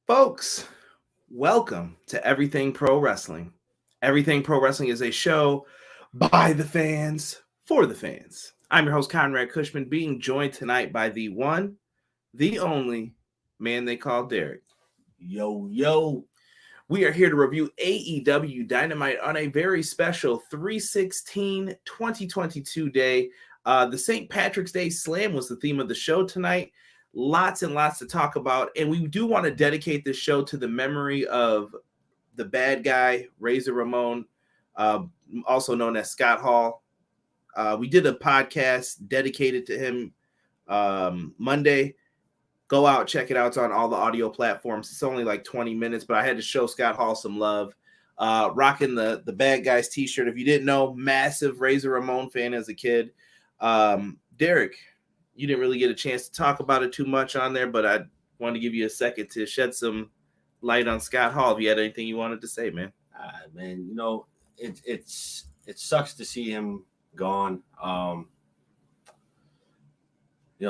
Folks, welcome to Everything Pro Wrestling. Everything Pro Wrestling is a show by the fans, for the fans. I'm your host, Conrad Cushman, being joined tonight by the one, the only man they call Derek. Yo. We are here to review AEW Dynamite on a very special 3/16/2022 day. The St. Patrick's Day Slam was the theme of the show tonight. Lots and lots to talk about, and we do want to dedicate this show to the memory of the bad guy, Razor Ramon, also known as Scott Hall. We did a podcast dedicated to him Monday. Go out, check it out. It's on all the audio platforms. It's only like 20 minutes, but I had to show Scott Hall some love. Rocking the Bad Guys t-shirt. If you didn't know, massive Razor Ramon fan as a kid. Derek, you didn't really get a chance to talk about it too much on there, but I wanted to give you a second to shed some light on Scott Hall. If you had anything you wanted to say, man. Man, you know, it sucks to see him gone.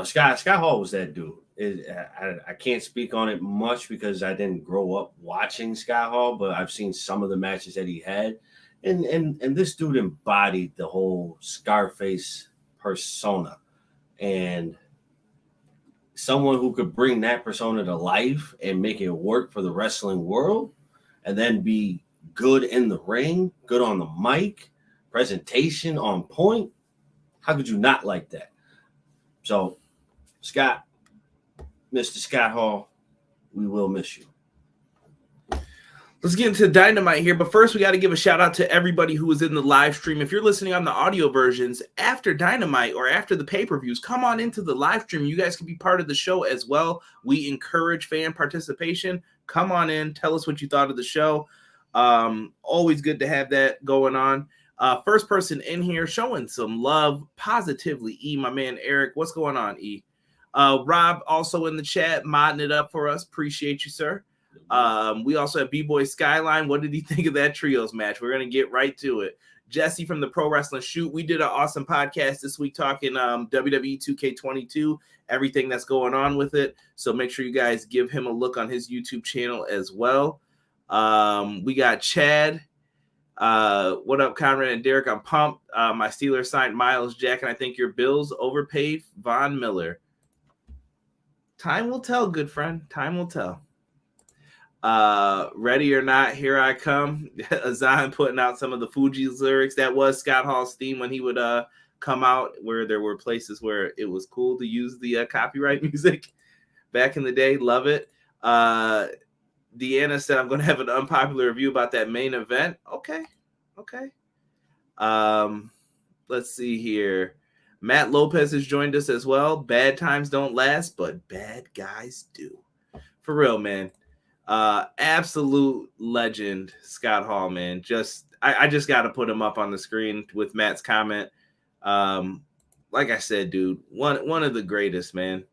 Scott Hall was that dude. I can't speak on it much because I didn't grow up watching Scott Hall, but I've seen some of the matches that he had, and this dude embodied the whole Scarface persona. And someone who could bring that persona to life and make it work for the wrestling world and then be good in the ring, good on the mic, presentation on point. How could you not like that? So, Scott, Mr. Scott Hall, we will miss you. Let's get into Dynamite here, but first we got to give a shout out to everybody who was in the live stream. If you're listening on the audio versions after Dynamite or after the pay-per-views, come on into the live stream. You guys can be part of the show as well. We encourage fan participation. Come on in, tell us what you thought of the show. Always good to have that going on. First person in here showing some love positively, E, my man Eric. What's going on, E? Rob also in the chat, modding it up for us. Appreciate you, sir. We also have B-Boy Skyline. What did he think of that trios match? We're going to get right to it. Jesse from the Pro Wrestling Shoot. We did an awesome podcast this week talking WWE 2K22, everything that's going on with it. So make sure you guys give him a look on his YouTube channel as well. We got Chad. What up, Conrad and Derek? I'm pumped. My Steelers signed Miles Jack, and I think your Bills overpaid Von Miller. Time will tell, good friend. Time will tell. Ready or not, here I come. Azan putting out some of the Fugees lyrics. That was Scott Hall's theme when he would come out, where there were places where it was cool to use the copyright music back in the day. Love it. Deanna said, I'm going to have an unpopular review about that main event. Okay. Let's see here. Matt Lopez has joined us as well. Bad times don't last, but bad guys do. For real, man. Absolute legend, Scott Hall, man. I just got to put him up on the screen with Matt's comment. Like I said, dude, one of the greatest, man.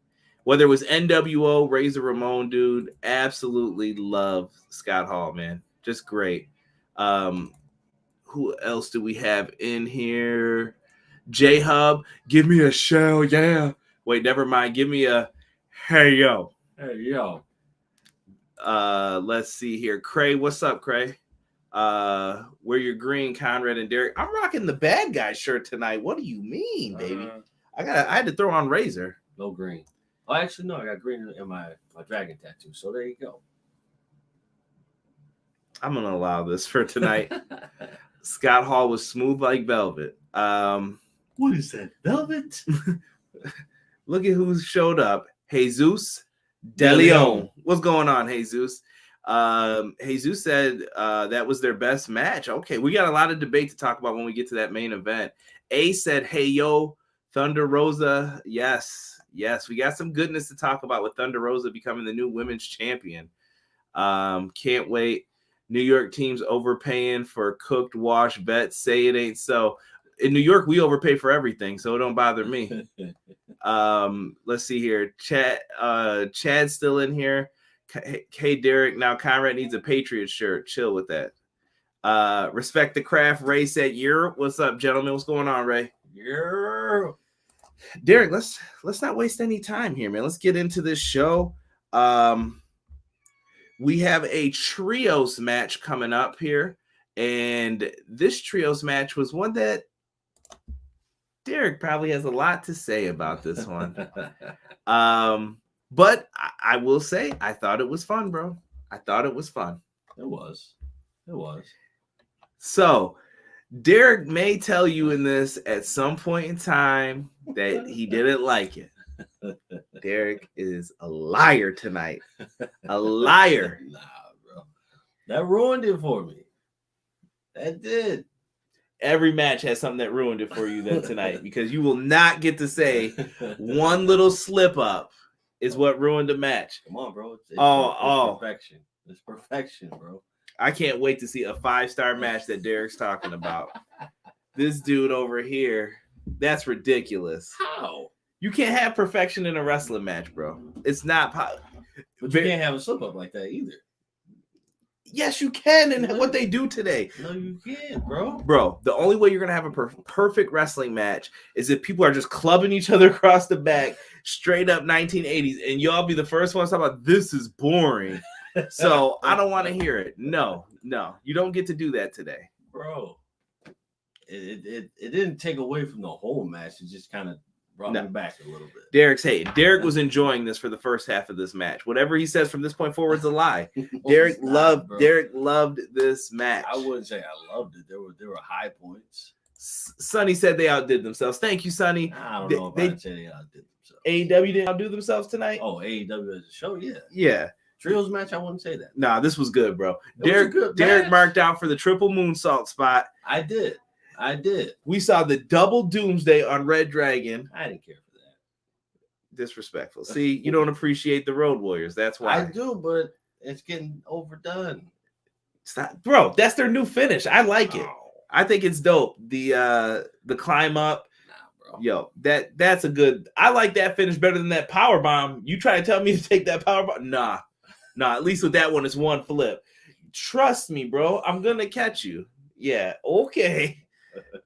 Whether it was NWO, Razor Ramon, dude, absolutely love Scott Hall, man. Just great. Who else do we have in here? J-Hub, give me a shell, yeah. Wait, never mind. Give me a hey, yo. Hey, yo. Let's see here. Cray, what's up, Cray? Wear your green, Conrad and Derek. I'm rocking the bad guy shirt tonight. What do you mean, baby? I had to throw on Razor. No green. Oh, actually, no, I got green in my dragon tattoo. So there you go. I'm gonna allow this for tonight. Scott Hall was smooth like velvet. What is that? Velvet? Look at who showed up. Jesus De Leon. What's going on, Jesus? Jesus said that was their best match. Okay, we got a lot of debate to talk about when we get to that main event. A said, hey, yo, Thunder Rosa. Yes, we got some goodness to talk about with Thunder Rosa becoming the new women's champion. Can't wait. New York teams overpaying for cooked wash vets. Say it ain't so. In New York, we overpay for everything, so it don't bother me. Let's see here. Chad's still in here. Hey, Derek, now Conrad needs a Patriot shirt. Chill with that. Respect the craft. Ray said, "Yeah, what's up, gentlemen? What's going on, Ray?" Yeah. Derek, let's not waste any time here, man. Let's get into this show. we have a trios match coming up here. And this trios match was one that Derek probably has a lot to say about this one. But I will say, I thought it was fun, bro. I thought it was fun. It was. So, Derek may tell you in this at some point in time that he didn't like it. Derek is a liar tonight. A liar. Nah, bro. That ruined it for me. That did. Every match has something that ruined it for you then tonight, because you will not get to say one little slip up is what ruined the match. Come on, bro. It's perfection. It's perfection, bro. I can't wait to see a 5-star match that Derek's talking about. This dude over here, that's ridiculous. How? You can't have perfection in a wrestling match, bro. It's not possible. But you can't have a slip up like that either. Yes, you can, and what they do today. No, you can't, bro. Bro, the only way you're going to have a perfect wrestling match is if people are just clubbing each other across the back, straight up 1980s, and y'all be the first ones talking about, this is boring. So I don't want to hear it. No, you don't get to do that today. Bro, it didn't take away from the whole match. It just kind of brought me back a little bit. Derek was enjoying this for the first half of this match. Whatever he says from this point forward is a lie. Derek loved this match. I wouldn't say I loved it. There were high points. Sonny said they outdid themselves. Thank you, Sonny. I don't know if I'd say they outdid themselves. AEW didn't outdo themselves tonight? Oh, AEW as a show, yeah. Yeah. Trios match, I wouldn't say that. Nah, this was good, bro. Derek marked out for the triple moonsault spot. I did. We saw the double doomsday on ReDragon. I didn't care for that. Disrespectful. See, you don't appreciate the Road Warriors. That's why. I do, but it's getting overdone. Stop. Bro, that's their new finish. I like it. I think it's dope. The climb up. Nah, bro. Yo, that's a good. I like that finish better than that power bomb. You try to tell me to take that power bomb? Nah. At least with that one, it's one flip. Trust me, bro. I'm gonna catch you. Yeah. Okay.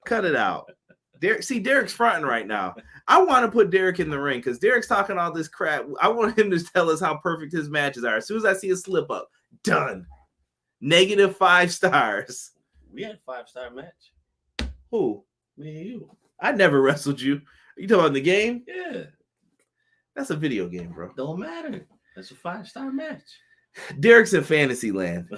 Cut it out. Derek's fronting right now. I want to put Derek in the ring because Derek's talking all this crap. I want him to tell us how perfect his matches are. As soon as I see a slip up, done. -5 stars. We had a 5-star match. Who? Me and you. I never wrestled you. Are you talking about the game? Yeah. That's a video game, bro. Don't matter. That's a 5-star match. Derek's in fantasy land.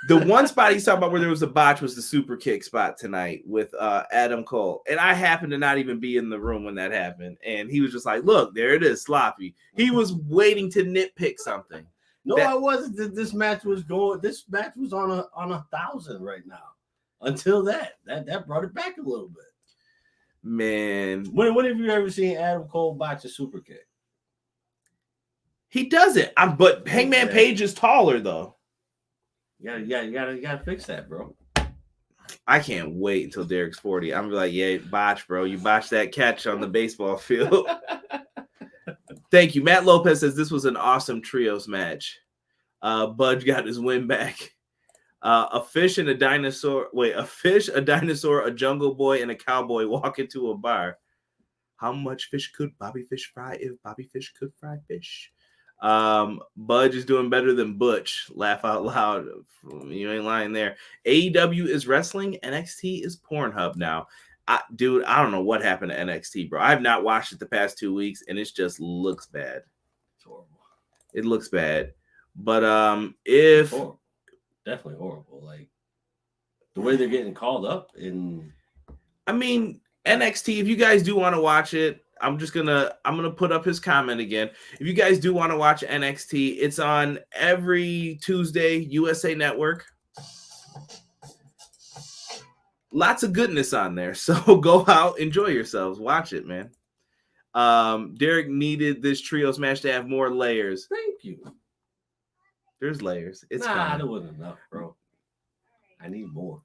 The one spot he's talking about where there was a botch was the super kick spot tonight with Adam Cole. And I happened to not even be in the room when that happened. And he was just like, look, there it is, sloppy. He was waiting to nitpick something. No, I wasn't. This match was on 1,000 right now. Until that brought it back a little bit. Man. When have you ever seen Adam Cole botch a super kick? He does it. But Hangman Page is taller, though. Yeah, you gotta fix that, bro. I can't wait until Derek's 40. I'm like, yeah, botch, bro. You botched that catch on the baseball field. Thank you. Matt Lopez says this was an awesome trios match. Budge got his win back. A fish, a dinosaur, a jungle boy, and a cowboy walk into a bar. How much fish could Bobby Fish fry if Bobby Fish could fry fish? Budge is doing better than Butch. Laugh out loud. You ain't lying there. AEW is wrestling. NXT is Pornhub now. Dude, I don't know what happened to NXT, bro. I've not watched it the past 2 weeks, and it just looks bad. It's horrible. It looks bad. But definitely horrible. Like the way they're getting called up NXT, if you guys do want to watch it, I'm gonna put up his comment again. If you guys do want to watch NXT, it's on every Tuesday, USA Network. Lots of goodness on there. So go out, enjoy yourselves, watch it, man. Derek needed this trios match to have more layers. Thank you. There's layers. It's that wasn't enough, bro. I need more.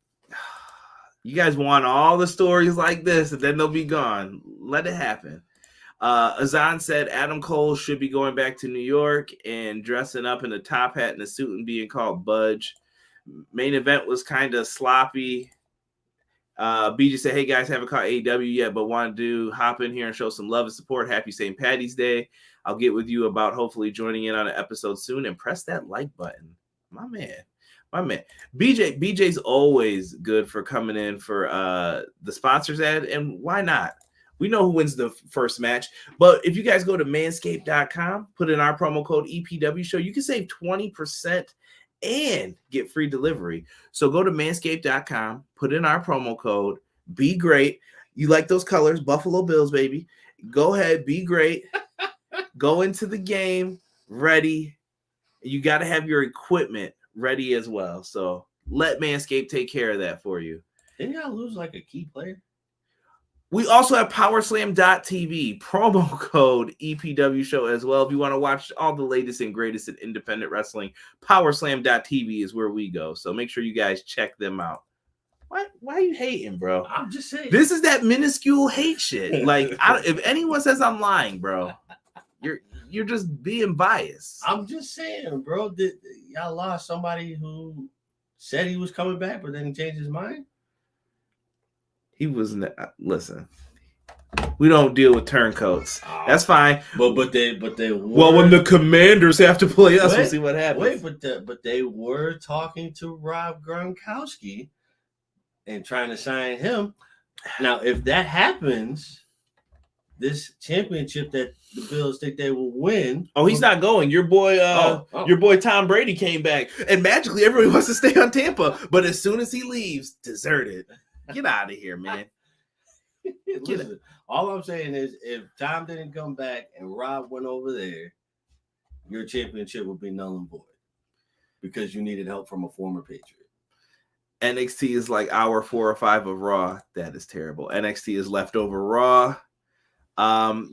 You guys want all the stories like this, and then they'll be gone. Let it happen. Azan said Adam Cole should be going back to New York and dressing up in a top hat and a suit and being called Budge. Main event was kind of sloppy. BJ said, hey guys, haven't caught AEW yet, but want to hop in here and show some love and support. Happy St. Patty's Day. I'll get with you about hopefully joining in on an episode soon, and press that like button. My man. BJ's always good for coming in for the sponsors ad, and why not? We know who wins the first match, but if you guys go to manscaped.com, put in our promo code EPW show, you can save 20% and get free delivery. So go to manscaped.com, put in our promo code, be great. You like those colors, Buffalo Bills, baby. Go ahead, be great. Go into the game ready. You got to have your equipment ready as well. So let Manscaped take care of that for you. Didn't y'all lose like a key player? We also have powerslam.tv, promo code EPW show as well. If you want to watch all the latest and greatest in independent wrestling, powerslam.tv is where we go. So make sure you guys check them out. Why are you hating, bro? I'm just saying. This is that minuscule hate shit. Like, if anyone says I'm lying, bro, you're just being biased. I'm just saying, bro. Y'all lost somebody who said he was coming back, but then he changed his mind? He wasn't. Listen, we don't deal with turncoats. That's fine. But they were, well, when the Commanders have to play us, we'll see what happens. But they were talking to Rob Gronkowski and trying to sign him. Now, if that happens, this championship that the Bills think they will win. Oh, he's not going. Your boy, your boy Tom Brady came back, and magically everybody wants to stay on Tampa. But as soon as he leaves, deserted. Get out of here, man. Listen, all I'm saying is if Tom didn't come back and Rob went over there, your championship would be null and void because you needed help from a former Patriot. NXT is like hour 4 or 5 of Raw. That is terrible. NXT is leftover Raw.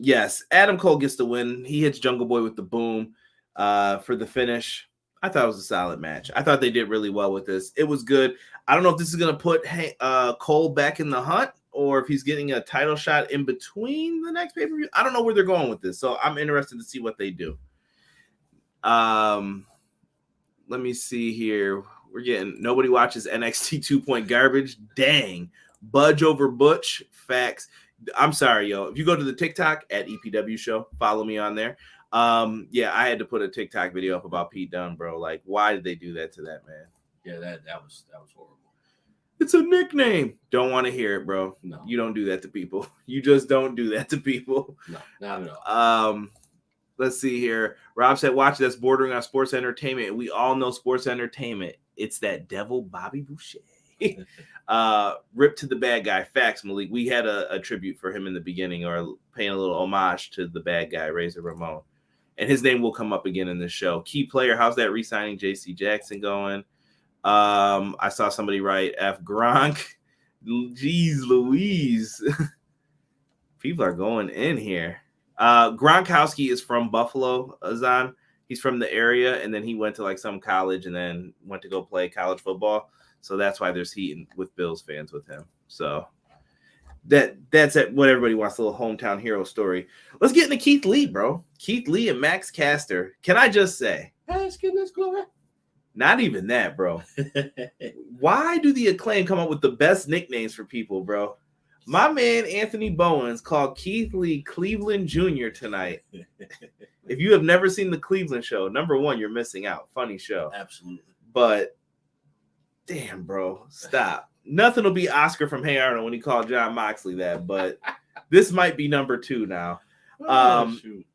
Yes, Adam Cole gets the win. He hits Jungle Boy with the boom for the finish. I thought it was a solid match. I thought they did really well with this. It was good. I don't know if this is going to put Cole back in the hunt or if he's getting a title shot in between the next pay-per-view. I don't know where they're going with this, so I'm interested to see what they do. Let me see here. We're getting nobody watches NXT 2-point garbage. Dang. Budge over Butch. Facts. I'm sorry, yo. If you go to the TikTok at EPW show, follow me on there. Yeah, I had to put a TikTok video up about Pete Dunne, bro. Like, why did they do that to that man? Yeah, that was horrible. It's a nickname. Don't want to hear it, bro. No. You don't do that to people. You just don't do that to people. No, not at all. Let's see here. Rob said, watch that's bordering on sports entertainment. We all know sports entertainment. It's that devil Bobby Boucher. Rip to the bad guy. Facts, Malik. We had a tribute for him in the beginning, or paying a little homage to the bad guy, Razor Ramon. And his name will come up again in the show. Key player, how's that re-signing JC Jackson going? I saw somebody write F Gronk. Jeez Louise. People are going in here. Gronkowski is from Buffalo, Azan. He's from the area, and then he went to like some college and then went to go play college football. So that's why there's heat with Bills fans with him. So that's what everybody wants, a little hometown hero story. Let's get into Keith Lee, bro. Keith Lee and Max Caster. Can I just say? Goodness glory. Not even that, bro. Why do the Acclaim come up with the best nicknames for people, bro? My man Anthony Bowens called Keith Lee Cleveland Jr. tonight. If you have never seen the Cleveland show, number one, you're missing out. Funny show. Absolutely. But damn, bro, stop. Nothing will be Oscar from Hey Arnold when he called John Moxley that, but this might be number 2 now.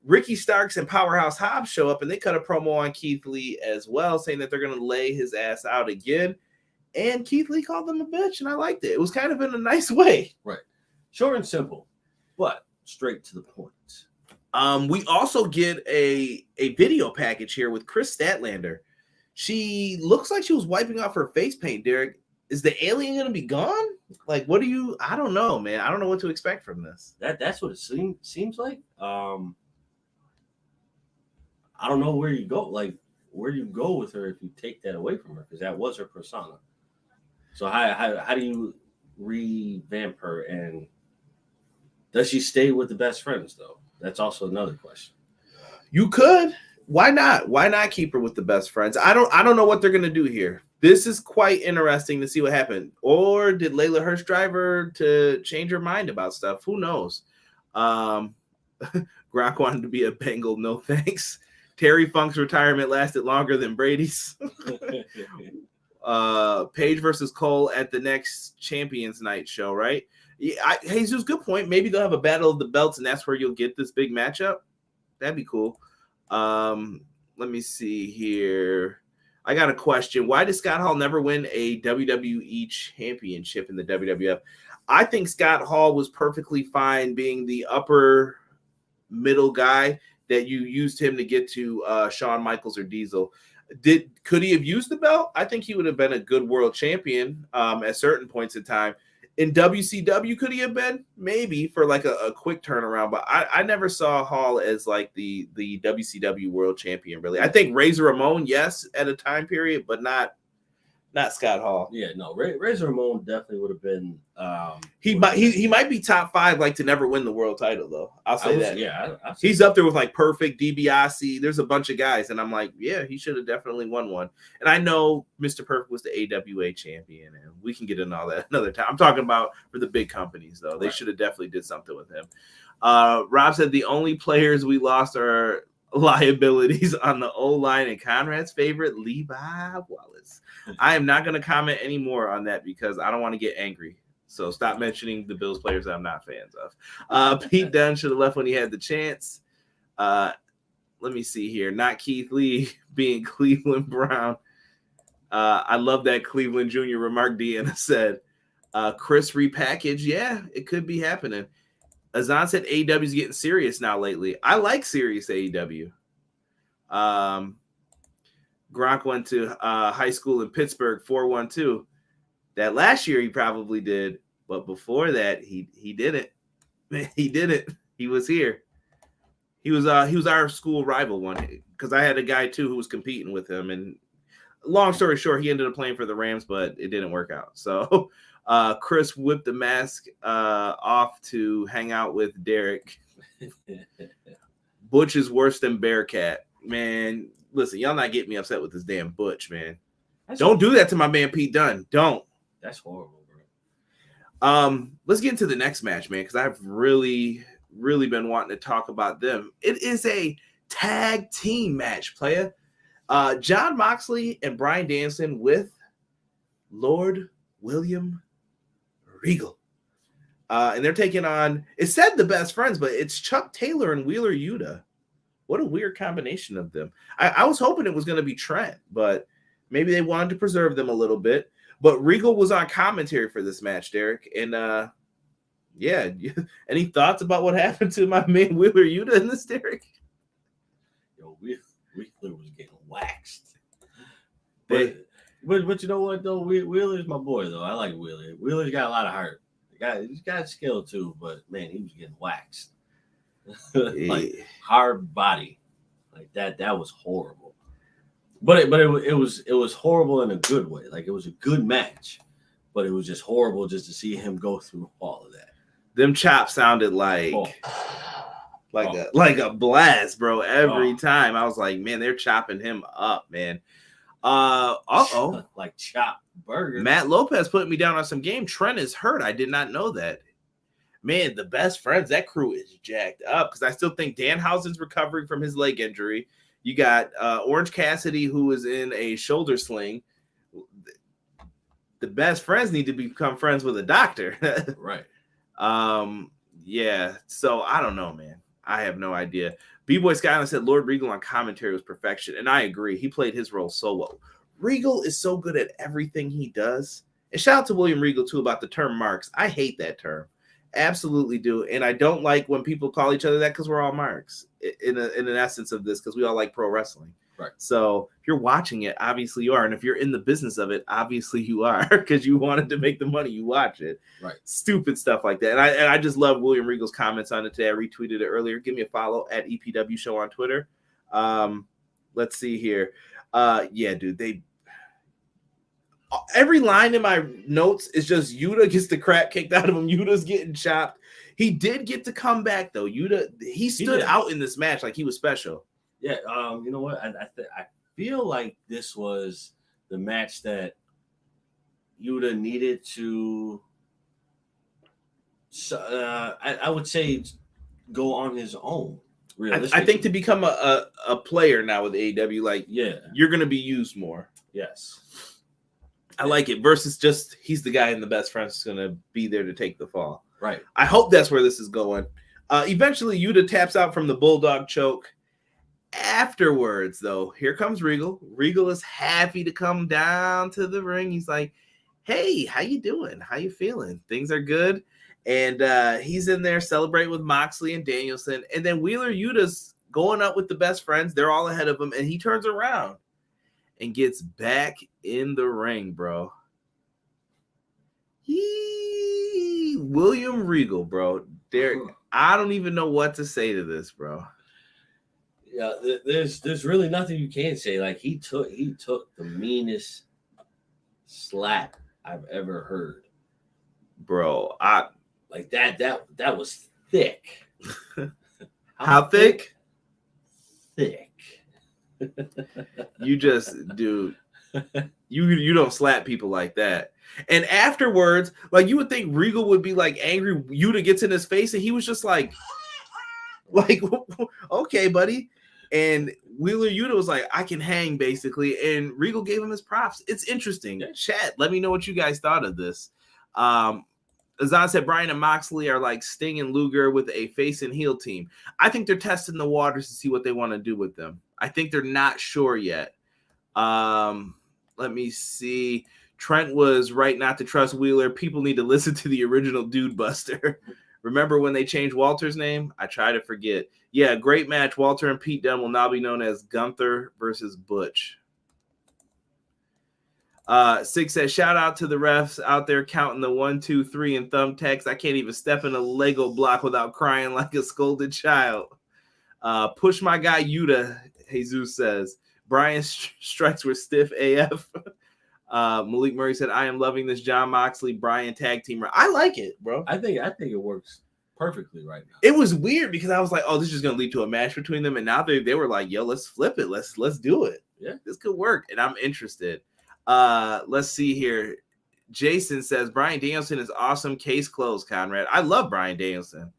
Ricky Starks and Powerhouse Hobbs show up and they cut a promo on Keith Lee as well, saying that they're going to lay his ass out again. And Keith Lee called them a bitch, and I liked it. It was kind of in a nice way. Right. Short and simple, but straight to the point. We also get a video package here with Chris Statlander. She looks like she was wiping off her face paint, Derek. Is the alien going to be gone? Like, I don't know, man. I don't know what to expect from this. That's what it seems like. I don't know where you go. Like, where do you go with her if you take that away from her? Because that was her persona. So how do you revamp her? And does she stay with the best friends, though? That's also another question. You could. Why not? Why not keep her with the best friends? I don't know what they're going to do here. This is quite interesting to see what happened. Or did Layla Hirsch drive her to change her mind about stuff? Who knows? Gronk wanted to be a Bengal. No thanks. Terry Funk's retirement lasted longer than Brady's. Page versus Cole at the next Champions Night show, right? Yeah, Jesus, good point. Maybe they'll have a battle of the belts, and that's where you'll get this big matchup. That'd be cool. Let me see here. I got a question. Why did Scott Hall never win a WWE championship in the WWF? I think Scott Hall was perfectly fine being the upper middle guy that you used him to get to Shawn Michaels or Diesel. Could he have used the belt? I think he would have been a good world champion at certain points in time. In WCW, could he have been? Maybe for like a quick turnaround, but I never saw Hall as like the WCW world champion, really. I think Razor Ramon, yes, at a time period, but not Scott Hall. Yeah, no, Razor Ramon definitely would have been. He might be top 5, like to never win the world title though. I'll say that. Yeah, he's up there with like Perfect, DiBiase. There's a bunch of guys, and I'm like, yeah, he should have definitely won one. And I know Mr. Perfect was the AWA champion, and we can get into all that another time. I'm talking about for the big companies though. They should have definitely did something with him. Rob said the only players we lost are liabilities on the O-line and Conrad's favorite, Levi Wallace. I am not going to comment anymore on that because I don't want to get angry. So stop mentioning the Bills players that I'm not fans of. Pete Dunne should have left when he had the chance. Let me see here. Not Keith Lee being Cleveland Brown. I love that Cleveland Jr. remark Deanna said. Chris repackaged. Yeah, it could be happening. Azan said AEW is getting serious now lately. I like serious AEW. Gronk went to high school in Pittsburgh, 412. That last year he probably did, but before that he didn't. He didn't. He was here. He was our school rival one because I had a guy too who was competing with him. And long story short, he ended up playing for the Rams, but it didn't work out. So Chris whipped the mask off to hang out with Derek. Butch is worse than Bearcat, man. Listen, y'all not getting me upset with this damn Butch, man. Don't do that to my man Pete Dunne. Don't. That's horrible, bro. Let's get into the next match, man, because I've really been wanting to talk about them. It is a tag team match, playa. Jon Moxley and Bryan Danielson with Lord William Regal. And they're taking on, it said the best friends, but it's Chuck Taylor and Wheeler Yuta. What a weird combination of them. I was hoping it was going to be Trent, but maybe they wanted to preserve them a little bit. But Regal was on commentary for this match, Derek. And yeah, any thoughts about what happened to my man Wheeler Yuta in this, Derek? Yo, Wheeler was getting waxed. But you know what though? Wheeler's my boy though. I like Wheeler. Wheeler's got a lot of heart. He's got skill too, but man, he was getting waxed. Like hard body, like that was horrible. But it was horrible in a good way. Like it was a good match, but it was just horrible just to see him go through all of that. Them chops sounded like a blast, bro. Every time I was like, man, they're chopping him up, man. Like chopped burger. Matt Lopez put me down on some game. Trent is hurt. I did not know that. Man, the best friends, that crew is jacked up because I still think Danhausen's recovering from his leg injury. You got Orange Cassidy, who is in a shoulder sling. The best friends need to become friends with a doctor. Right. Yeah. So I don't know, man. I have no idea. B-Boy Skyline said Lord Regal on commentary was perfection. And I agree. He played his role so well. Regal is so good at everything he does. And shout out to William Regal, too, about the term marks. I hate that term. Absolutely do. And I don't like when people call each other that because we're all marks in an essence of this because we all like pro wrestling. Right. So if you're watching it, obviously you are. And if you're in the business of it, obviously you are because you wanted to make the money. You watch it. Right. Stupid stuff like that. And I just love William Regal's comments on it today. I retweeted it earlier. Give me a follow at EPW Show on Twitter. Let's see here. Yeah, dude, every line in my notes is just Yuta gets the crap kicked out of him. Yuta's getting chopped. He did get to come back though. Yuta, he stood out in this match like he was special. Yeah, you know what? I feel like this was the match that Yuta needed to. I would say go on his own. realistically. I think to become a player now with AEW, like you're gonna be used more. Yes. I like it versus just he's the guy and the best friend's is gonna be there to take the fall. Right. I hope that's where this is going. Eventually, Yuta taps out from the Bulldog choke. Afterwards, though, here comes Regal. Regal is happy to come down to the ring. He's like, "Hey, how you doing? How you feeling? Things are good." And he's in there celebrating with Moxley and Danielson. And then Wheeler Yuta's going up with the best friends. They're all ahead of him, and he turns around and gets back in the ring, bro. William Regal, bro. Derek, I don't even know what to say to this, bro. Yeah, there's really nothing you can say. Like he took the meanest slap I've ever heard, bro. Like that was thick. How thick? Thick. You just, dude. You don't slap people like that. And afterwards, like you would think Regal would be like angry. Yuta gets in his face, and he was just like, okay, buddy. And Wheeler Yuta was like, I can hang, basically. And Regal gave him his props. It's interesting. Chat, let me know what you guys thought of this. Azan said Bryan and Moxley are like Sting and Luger with a face and heel team. I think they're testing the waters to see what they want to do with them. I think they're not sure yet. Let me see. Trent was right not to trust Wheeler. People need to listen to the original Dude Buster. Remember when they changed Walter's name? I try to forget. Yeah, great match. Walter and Pete Dunne will now be known as Gunther versus Butch. Six says, shout out to the refs out there counting the 1, 2, 3 in thumbtacks. I can't even step in a Lego block without crying like a scolded child. Push my guy Yuta, Jesus says. Bryan strikes were stiff AF. Malik Murray said, I am loving this John Moxley Bryan tag team. I like it, bro. I think it works perfectly right now. It was weird because I was like, oh, this is just gonna lead to a match between them. And now they were like, yo, let's flip it. Let's do it. Yeah, this could work. And I'm interested. Let's see here. Jason says Bryan Danielson is awesome. Case closed, Conrad. I love Bryan Danielson.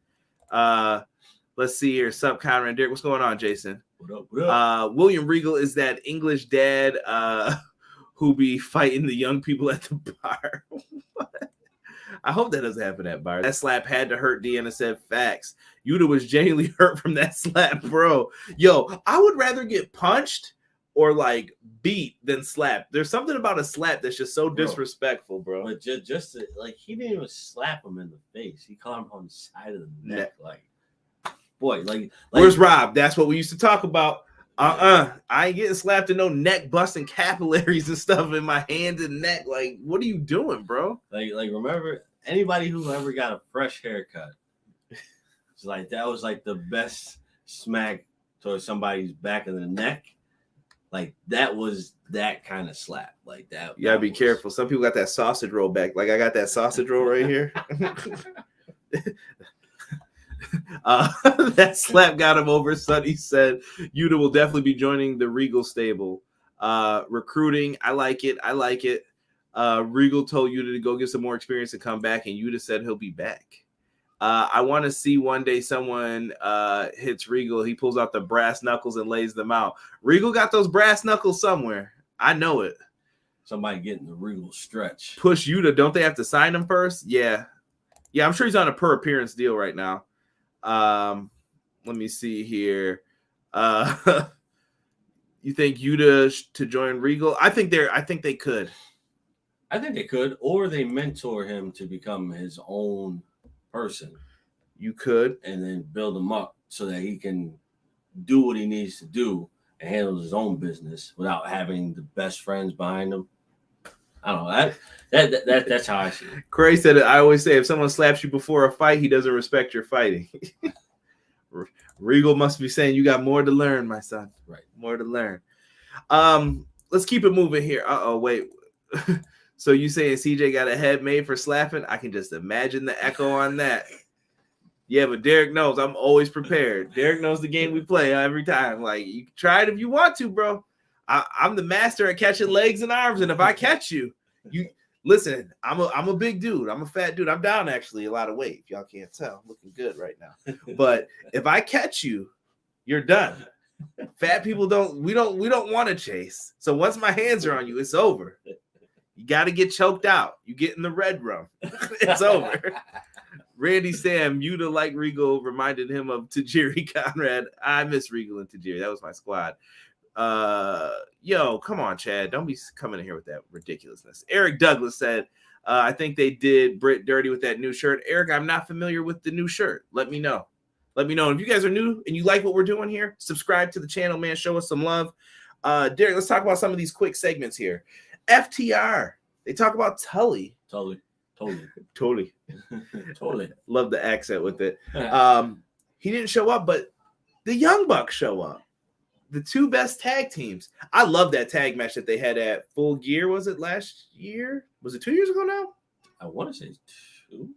Let's see here. Sup, Conrad. Derek, what's going on, Jason? What up? William Regal is that English dad who be fighting the young people at the bar. I hope that doesn't happen at bar. That slap had to hurt. Deanna said facts. Yuta was genuinely hurt from that slap, bro. Yo, I would rather get punched or like beat than slap. There's something about a slap that's just so disrespectful, bro. But just like he didn't even slap him in the face. He caught him on the side of the neck. Like, boy, like where's Rob? That's what we used to talk about. I ain't getting slapped in no neck busting capillaries and stuff in my hands and neck. Like, what are you doing, bro? Like remember anybody who ever got a fresh haircut? It's like that was like the best smack towards somebody's back of the neck. Like that was that kind of slap. Like that. You gotta be careful. Some people got that sausage roll back. Like I got that sausage roll right here. That slap got him over. Sonny said Yuta will definitely be joining the Regal stable. Recruiting, I like it. Regal told Yuta to go get some more experience and come back, and Yuta said he'll be back. I want to see one day someone hits Regal. He pulls out the brass knuckles and lays them out. Regal got those brass knuckles somewhere. I know it. Somebody getting the Regal stretch. Push Yuta. Don't they have to sign him first? Yeah, I'm sure he's on a per appearance deal right now. Let me see here. You think Yuta to join Regal? I think they could. I think they could, or they mentor him to become his own person. You could, and then build him up so that he can do what he needs to do and handle his own business without having the best friends behind him. I don't know. That's how I see it. Cray said it. I always say if someone slaps you before a fight, he doesn't respect your fighting. Regal must be saying you got more to learn, my son. Right. More to learn. Let's keep it moving here. Wait. So you saying CJ got a head made for slapping? I can just imagine the echo on that. Yeah, but Derek knows I'm always prepared. Derek knows the game we play every time. Like, you can try it if you want to, bro. I'm the master at catching legs and arms, and if I catch you listen. I'm a big dude. I'm a fat dude. I'm down actually a lot of weight. If y'all can't tell, I'm looking good right now. But if I catch you, You're done. Fat people don't want to chase. So once my hands are on you, it's over. You got to get choked out. You get in the red rum. It's over. Randy Sam, Yuta like Regal reminded him of Tajiri Conrad. I miss Regal and Tajiri. That was my squad. Yo, come on, Chad. Don't be coming in here with that ridiculousness. Eric Douglas said, I think they did Britt dirty with that new shirt. Eric, I'm not familiar with the new shirt. Let me know. Let me know. If you guys are new and you like what we're doing here, subscribe to the channel, man. Show us some love. Derek, let's talk about some of these quick segments here. FTR. They talk about Tully. Totally. Love the accent with it. He didn't show up, but the Young Bucks show up. The two best tag teams. I love that tag match that they had at Full Gear. Was it last year? Was it 2 years ago now? I want to say 2.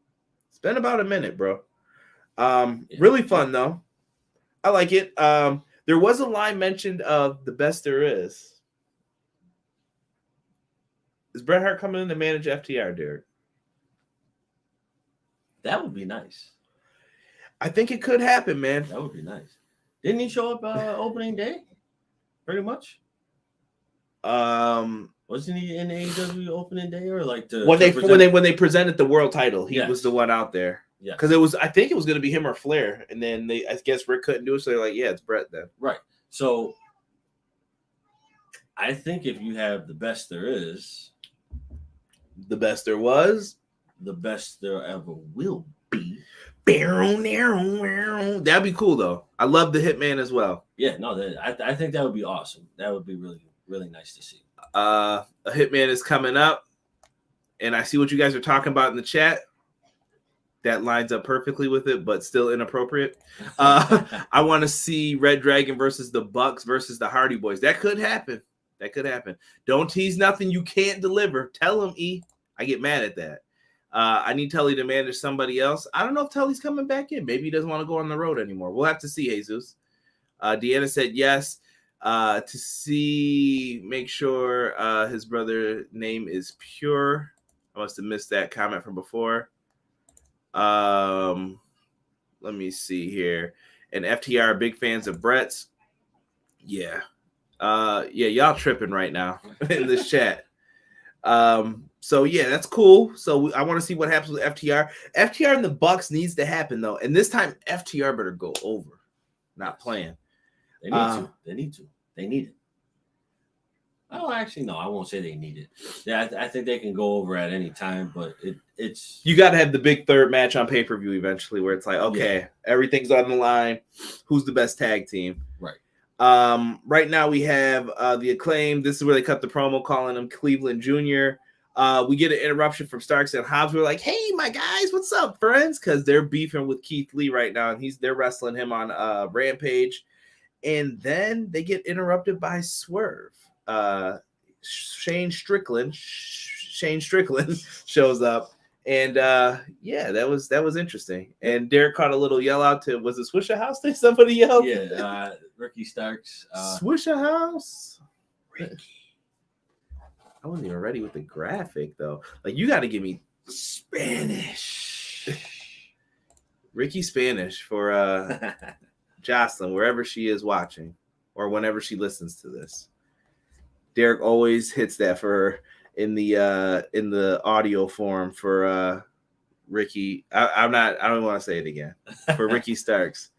It's been about a minute, bro. Really fun, though. I like it. There was a line mentioned of the best there is. Is Bret Hart coming in to manage FTR, Derek? That would be nice. I think it could happen, man. That would be nice. Didn't he show up opening day? Pretty much. Wasn't he in AEW opening day or like when they presented the world title? He was the one out there. Yeah, because I think it was going to be him or Flair, and then I guess Rick couldn't do it, so they're like, yeah, it's Bret then. Right. So I think if you have the best there is, the best there was, the best there ever will be. That'd be cool though. I love the Hitman as well. Yeah, no, I think that would be awesome. That would be really, really nice to see. A Hitman is coming up, and I see what you guys are talking about in the chat. That lines up perfectly with it, but still inappropriate. I want to see ReDragon versus the Bucks versus the Hardy Boys. That could happen. Don't tease nothing you can't deliver. Tell him, E. I get mad at that. I need Tully to manage somebody else. I don't know if Tully's coming back in. Maybe he doesn't want to go on the road anymore. We'll have to see, Jesus. Deanna said yes. Make sure his brother name is Pure. I must have missed that comment from before. Let me see here. And FTR are big fans of Brett's. Yeah. Y'all tripping right now in this chat. So yeah, that's cool. So I want to see what happens with FTR. FTR and the Bucks needs to happen though, and this time FTR better go over. Not playing. They need to. They need it. Oh, actually, no. I won't say they need it. Yeah, I think they can go over at any time, but it's you got to have the big third match on pay-per-view eventually, where it's like, okay, everything's on the line. Who's the best tag team? Right. Right now we have the Acclaim. This is where they cut the promo calling him Cleveland Jr. We get an interruption from Starks and Hobbs. We're like, hey, my guys, what's up, friends? Because they're beefing with Keith Lee right now, and they're wrestling him on Rampage. And then they get interrupted by Swerve. Shane Strickland shows up. And that was interesting. And Derek caught a little yell out to, was it Swishahouse that somebody yelled? Yeah, Ricky Starks. Swishahouse? Ricky. I wasn't even ready with the graphic though. Like, you got to give me Spanish. Ricky Spanish for Jocelyn, wherever she is watching or whenever she listens to this. Derek always hits that for her in the audio form for Ricky. I don't want to say it again. For Ricky Starks.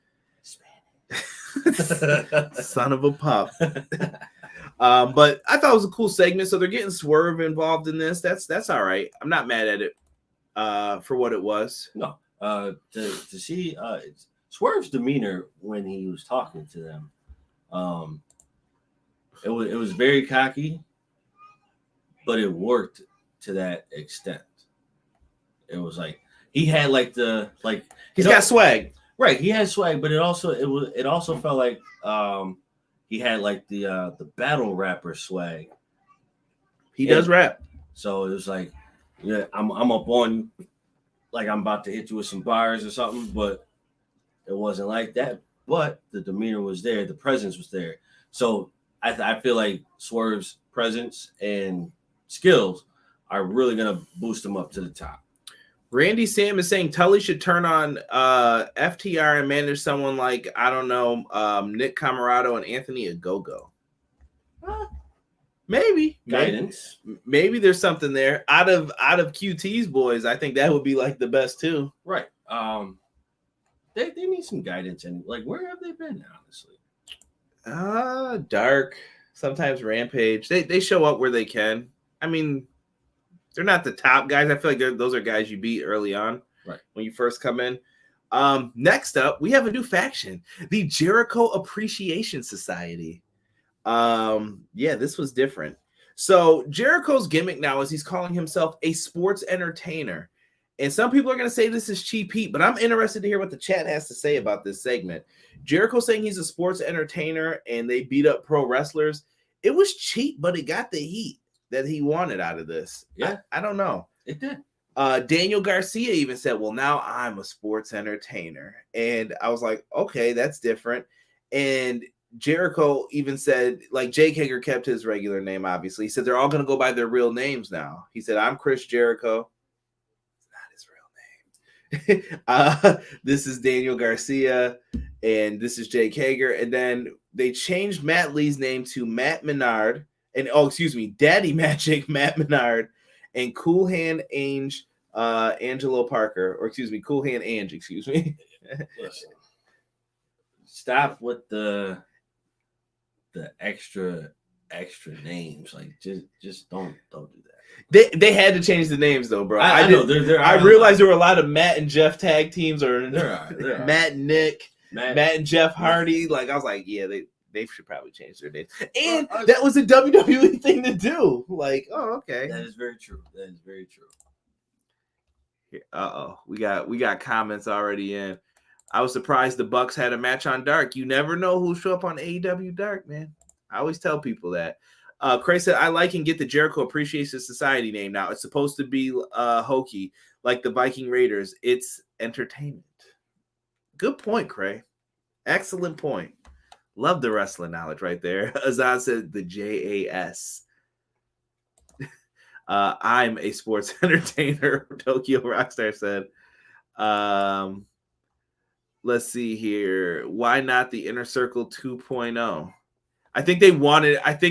Son of a pup. But I thought it was a cool segment. So they're getting Swerve involved in this. That's all right. I'm not mad at it for what it was. No. To see Swerve's demeanor when he was talking to them, it was very cocky, but it worked to that extent. It was like he had he's got swag. Right, he had swag, but it also felt like he had like the battle rapper swag. He does rap. So it was like, yeah, I'm up on you, like I'm about to hit you with some bars or something, but it wasn't like that. But the demeanor was there, the presence was there. So I feel like Swerve's presence and skills are really gonna boost him up to the top. Randy Sam is saying Tully should turn on FTR and manage someone like, I don't know, Nick Camarado and Anthony Ogogo. Maybe guidance. Maybe there's something there. Out of QT's boys, I think that would be like the best too. Right. They need some guidance, and like, where have they been, honestly? Dark, sometimes Rampage. They show up where they can. I mean, they're not the top guys. I feel like those are guys you beat early on, right, when you first come in. Next up, we have a new faction, the Jericho Appreciation Society. Yeah, this was different. So Jericho's gimmick now is he's calling himself a sports entertainer. And some people are going to say this is cheap heat, but I'm interested to hear what the chat has to say about this segment. Jericho saying he's a sports entertainer and they beat up pro wrestlers. It was cheap, but it got the heat that he wanted out of this. Yeah. I don't know. It did. Daniel Garcia even said, well, now I'm a sports entertainer. And I was like, okay, that's different. And Jericho even said, like, Jake Hager kept his regular name, obviously. He said they're all going to go by their real names now. He said, I'm Chris Jericho. This is Daniel Garcia, and this is Jake Hager. And then they changed Matt Lee's name to Matt Menard, and Daddy Magic Matt Menard, and Cool Hand Ange Angelo Parker, Cool Hand Ange, Listen, stop with the extra names. Like, just don't do that. They had to change the names though, bro. I know. I realized there were a lot of Matt and Jeff tag teams, or there are. Matt and Nick, Matt and Jeff Hardy. Like, I was like, yeah, they should probably change their names. And that was a WWE thing to do. Like, oh, okay. That is very true. We got comments already in. I was surprised the Bucks had a match on Dark. You never know who'll show up on AEW Dark, man. I always tell people that. Craig said, I like and get the Jericho Appreciation Society name now. It's supposed to be hokey, like the Viking Raiders. It's entertainment. Good point, Craig. Excellent point. Love the wrestling knowledge right there. Azaz said the JAS. I'm a sports entertainer, Tokyo Rockstar said. Let's see here. Why not the Inner Circle 2.0? I think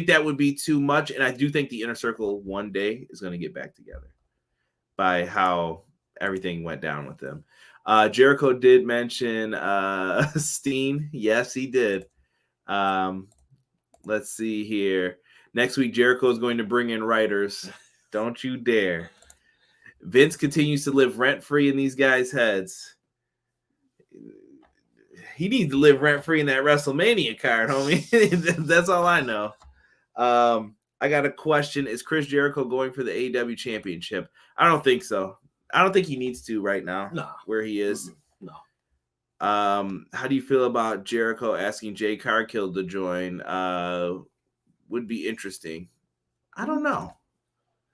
that would be too much. And I do think the Inner Circle one day is going to get back together by how everything went down with them. Jericho did mention Steen. Yes, he did. Let's see here. Next week, Jericho is going to bring in writers. Don't you dare. Vince continues to live rent-free in these guys' heads. He needs to live rent-free in that WrestleMania card, homie. That's all I know. I got a question. Is Chris Jericho going for the AEW Championship? I don't think so. I don't think he needs to right now. No. Where he is. No. How do you feel about Jericho asking Jay Cargill to join? Would be interesting. I don't know.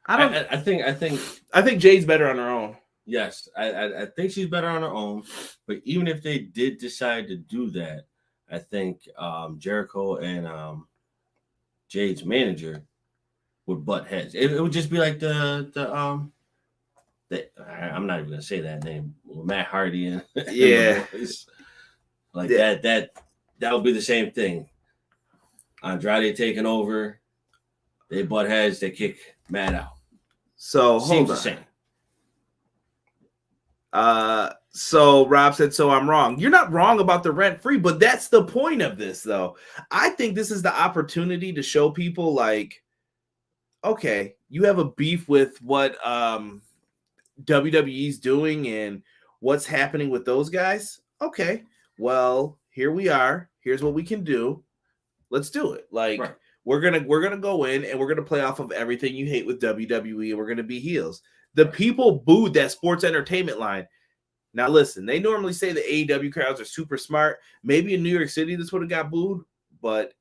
I think Jay's better on her own. Yes, I think she's better on her own. But even if they did decide to do that, I think Jericho and Jade's manager would butt heads. It would just be like I'm not even gonna say that name. Matt Hardy and yeah, like that would be the same thing. Andrade taking over, they butt heads, they kick Matt out. So hold on. So Rob said, so I'm wrong. You're not wrong about the rent free, but that's the point of this, though. I think this is the opportunity to show people, like, okay, you have a beef with what WWE's doing and what's happening with those guys. Okay, well, here we are. Here's what we can do. Let's do it. Like, right. We're gonna go in and we're gonna play off of everything you hate with WWE, and we're gonna be heels. The people booed that sports entertainment line. Now, listen, they normally say the AEW crowds are super smart. Maybe in New York City, this would have got booed. But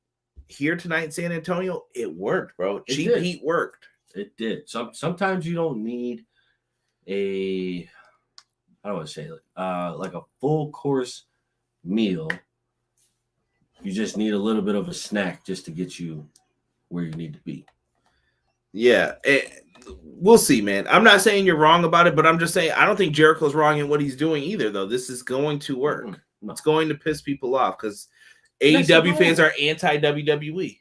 here tonight in San Antonio, it worked, bro. Cheap heat worked. It did. Sometimes you don't need how do I say it? Like a full course meal. You just need a little bit of a snack just to get you where you need to be. Yeah. We'll see, man. I'm not saying you're wrong about it, but I'm just saying I don't think Jericho's wrong in what he's doing either, though. This is going to work. Mm-hmm. No. It's going to piss people off because AEW fans are anti-WWE.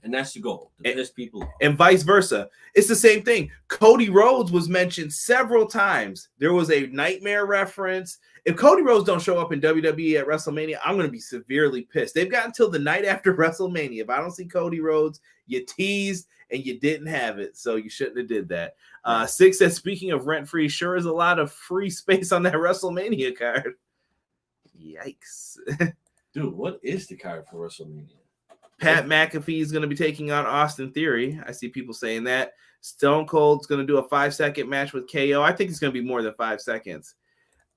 And that's the goal, to piss people off. And vice versa. It's the same thing. Cody Rhodes was mentioned several times. There was a Nightmare reference. If Cody Rhodes don't show up in WWE at WrestleMania, I'm going to be severely pissed. They've got until the night after WrestleMania. If I don't see Cody Rhodes, you teased and you didn't have it, so you shouldn't have did that. Six says, speaking of rent-free, sure is a lot of free space on that WrestleMania card. Yikes. Dude, what is the card for WrestleMania? Pat McAfee is going to be taking on Austin Theory. I see people saying that. Stone Cold's going to do a 5-second match with KO. I think it's going to be more than 5 seconds.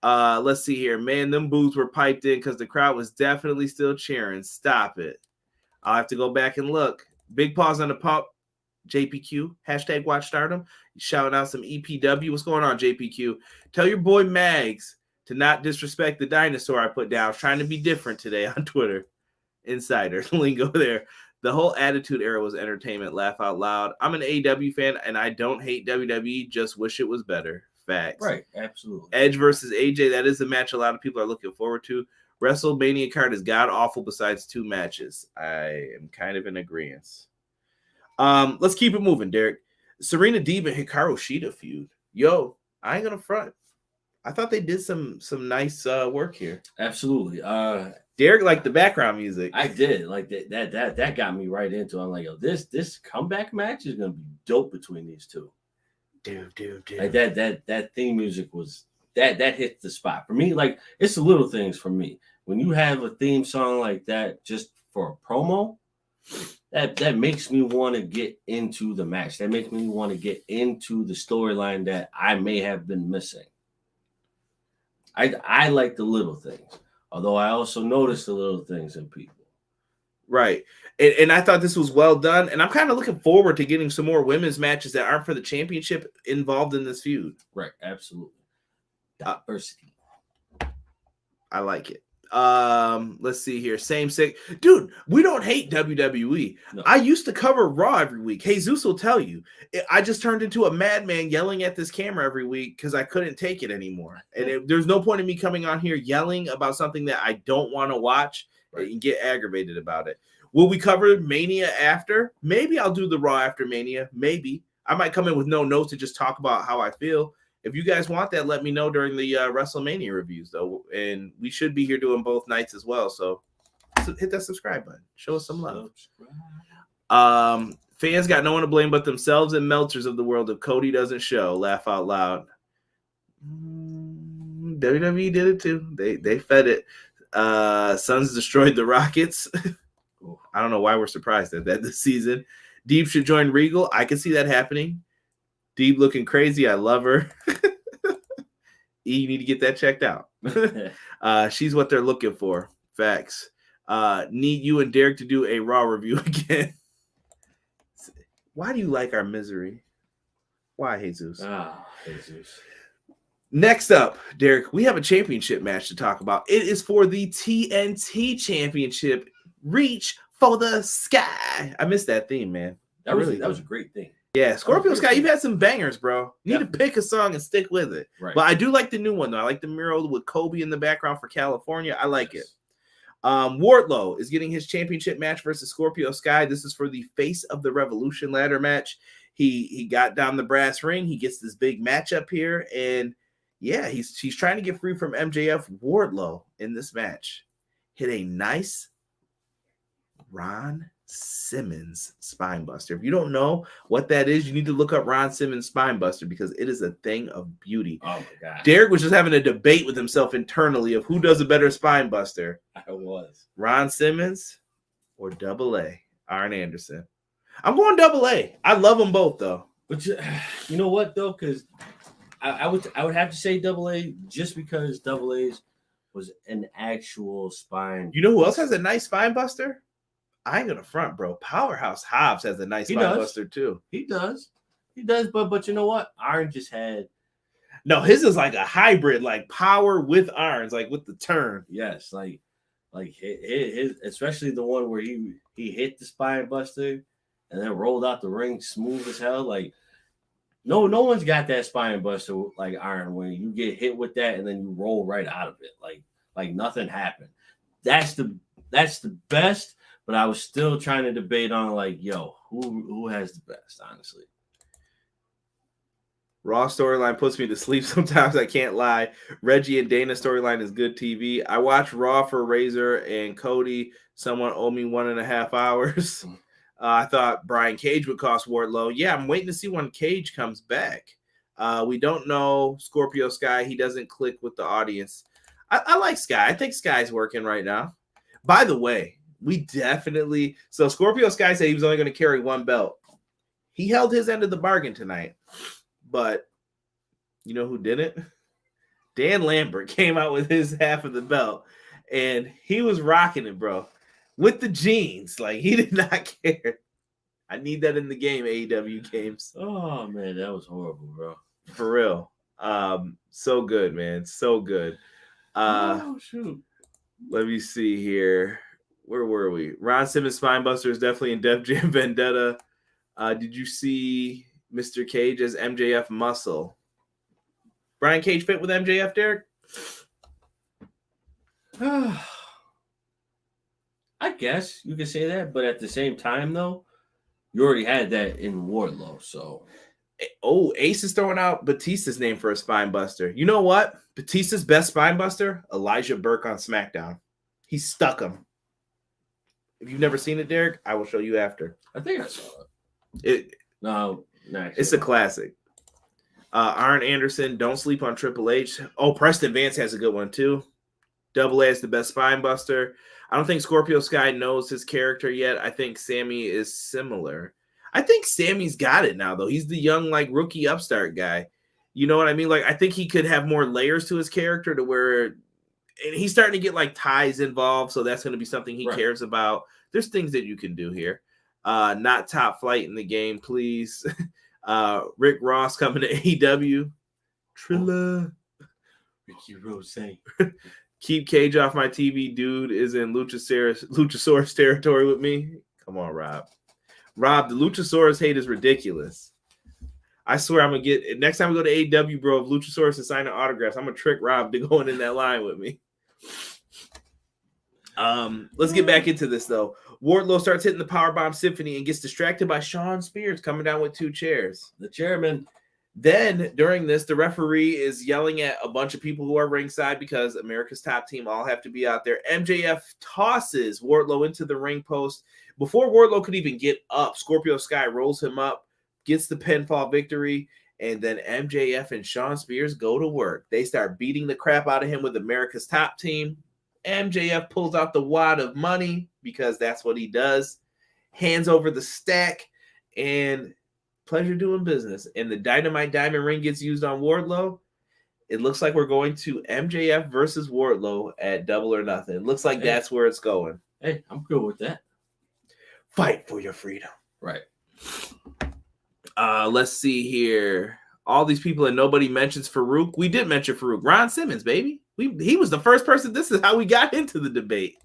Let's see here. Man, them boos were piped in because the crowd was definitely still cheering. Stop it. I'll have to go back and look. Big pause on the pump. JPQ. Hashtag watch stardom. Shouting out some EPW. What's going on, JPQ? Tell your boy Mags to not disrespect the dinosaur I put down. I was trying to be different today on Twitter. Insider lingo there. The whole Attitude Era was entertainment. Laugh out loud. I'm an AEW fan and I don't hate WWE. Just wish it was better. Facts. Right. Absolutely. Edge versus AJ. That is a match a lot of people are looking forward to. WrestleMania card is god awful besides 2 matches. I am kind of in agreement. Let's keep it moving, Derek. Serena Deeb and Hikaru Shida feud. Yo, I ain't gonna front. I thought they did some nice work here. Absolutely. Derek liked the background music. I did. Like that got me right into it. I'm like, yo, this comeback match is gonna be dope between these two. Dude. Like that theme music was that hit the spot. For me, like it's the little things for me. When you have a theme song like that just for a promo, that makes me want to get into the match. That makes me want to get into the storyline that I may have been missing. I like the little things. Although I also noticed the little things in people. Right. And I thought this was well done. And I'm kind of looking forward to getting some more women's matches that aren't for the championship involved in this feud. Right. Absolutely. Diversity. I like it. Let's see here. Same sick. Dude, we don't hate WWE. No. I used to cover Raw every week. Jesus will tell you. I just turned into a madman yelling at this camera every week because I couldn't take it anymore. And there's no point in me coming on here yelling about something that I don't want to watch and get aggravated about it. Will we cover Mania after? Maybe I'll do the Raw after Mania. Maybe. I might come in with no notes and just talk about how I feel. If you guys want that, let me know during the WrestleMania reviews, though. And we should be here doing both nights as well. So hit that subscribe button. Show us some love. Fans got no one to blame but themselves and Meltzers of the world if Cody doesn't show. Laugh out loud. WWE did it too. They fed it. Suns destroyed the Rockets. I don't know why we're surprised at that this season. Deeb should join Regal. I can see that happening. Deeb looking crazy. I love her. You need to get that checked out. She's what they're looking for. Facts. Need you and Derek to do a Raw review again. Why do you like our misery? Why, Jesus? Jesus. Next up, Derek, we have a championship match to talk about. It is for the TNT Championship. Reach for the sky. I missed that theme, man. That was a great theme. Yeah, Scorpio Sky, you've had some bangers, bro. You need to pick a song and stick with it. Right. But I do like the new one, though. I like the mural with Kobe in the background for California. I like it. Wardlow is getting his championship match versus Scorpio Sky. This is for the Face of the Revolution ladder match. He got down the brass ring. He gets this big match up here. And, yeah, he's trying to get free from MJF. Wardlow in this match hit a nice Ron Simmons spine buster. If you don't know what that is, you need to look up Ron Simmons spine buster because it is a thing of beauty. Oh my god. Derek was just having a debate with himself internally of who does a better spine buster. I was. Ron Simmons or Double A, Arn Anderson. I'm going Double A. I love them both though. But you know what though? Because I would have to say Double A just because Double A's was an actual spine. You know who else has a nice spine buster? I ain't gonna front, bro. Powerhouse Hobbs has a nice spine buster too. He does, but you know what? Iron just had. No, his is like a hybrid, like power with irons, like with the turn. Yes, like his, especially the one where he hit the spine buster and then rolled out the ring smooth as hell. Like No one's got that spine buster like Iron when you get hit with that and then you roll right out of it like nothing happened. That's the best. But I was still trying to debate on like, yo, who has the best, honestly. Raw storyline puts me to sleep sometimes. I can't lie. Reggie and Dana storyline is good TV. I watched Raw for Razor and Cody. Someone owed me 1.5 hours. I thought Brian Cage would cost Wardlow. Yeah, I'm waiting to see when Cage comes back. We don't know Scorpio Sky. He doesn't click with the audience. I like Sky. I think Sky's working right now. By the way, we definitely... So Scorpio Sky said he was only going to carry one belt. He held his end of the bargain tonight. But you know who didn't? Dan Lambert came out with his half of the belt, and he was rocking it, bro, with the jeans. Like, he did not care. I need that in the game, AEW games. Oh, man, that was horrible, bro. For real. So good, man. So good. Oh, shoot. Let me see here. Where were we? Ron Simmons' Spinebuster is definitely in Def Jam Vendetta. Did you see Mr. Cage as MJF Muscle? Brian Cage fit with MJF, Derek? I guess you could say that, but at the same time, though, you already had that in Wardlow, so. Oh, Ace is throwing out Batista's name for a spine buster. You know what? Batista's best spine buster? Elijah Burke on SmackDown. He stuck him. If you've never seen it, Derek, I will show you after. I think I saw it. No, it's a classic. Arn Anderson, don't sleep on Triple H. Oh, Preston Vance has a good one too. Double A is the best spine buster. I don't think Scorpio Sky knows his character yet. I think Sammy is similar. I think Sammy's got it now, though. He's the young, like, rookie upstart guy. You know what I mean? Like, I think he could have more layers to his character to where, and he's starting to get like ties involved, so that's going to be something he cares about. There's things that you can do here. Not top flight in the game, please. Rick Ross coming to AEW. Trilla. Ricky Rose. Keep Cage off my TV. Dude is in Luchasaurus territory with me. Come on, Rob. Rob, the Luchasaurus hate is ridiculous. I swear I'm going to get... Next time we go to AEW, bro, if Luchasaurus is signing autographs, I'm going to trick Rob to go in that line with me. Let's get back into this, though. Wardlow starts hitting the Powerbomb Symphony and gets distracted by Shawn Spears coming down with 2 chairs. The chairman. Then, during this, the referee is yelling at a bunch of people who are ringside because America's Top Team all have to be out there. MJF tosses Wardlow into the ring post. Before Wardlow could even get up, Scorpio Sky rolls him up, gets the pinfall victory, and then MJF and Shawn Spears go to work. They start beating the crap out of him with America's Top Team. MJF pulls out the wad of money because that's what he does, hands over the stack, and pleasure doing business. And the Dynamite Diamond Ring gets used on Wardlow. It looks like we're going to MJF versus Wardlow at Double or Nothing. It looks like that's where it's going. Hey, I'm good with that. Fight for your freedom. Right. Let's see here. All these people and nobody mentions Farouk. We did mention Farouk. Ron Simmons, baby. He was the first person. This is how we got into the debate.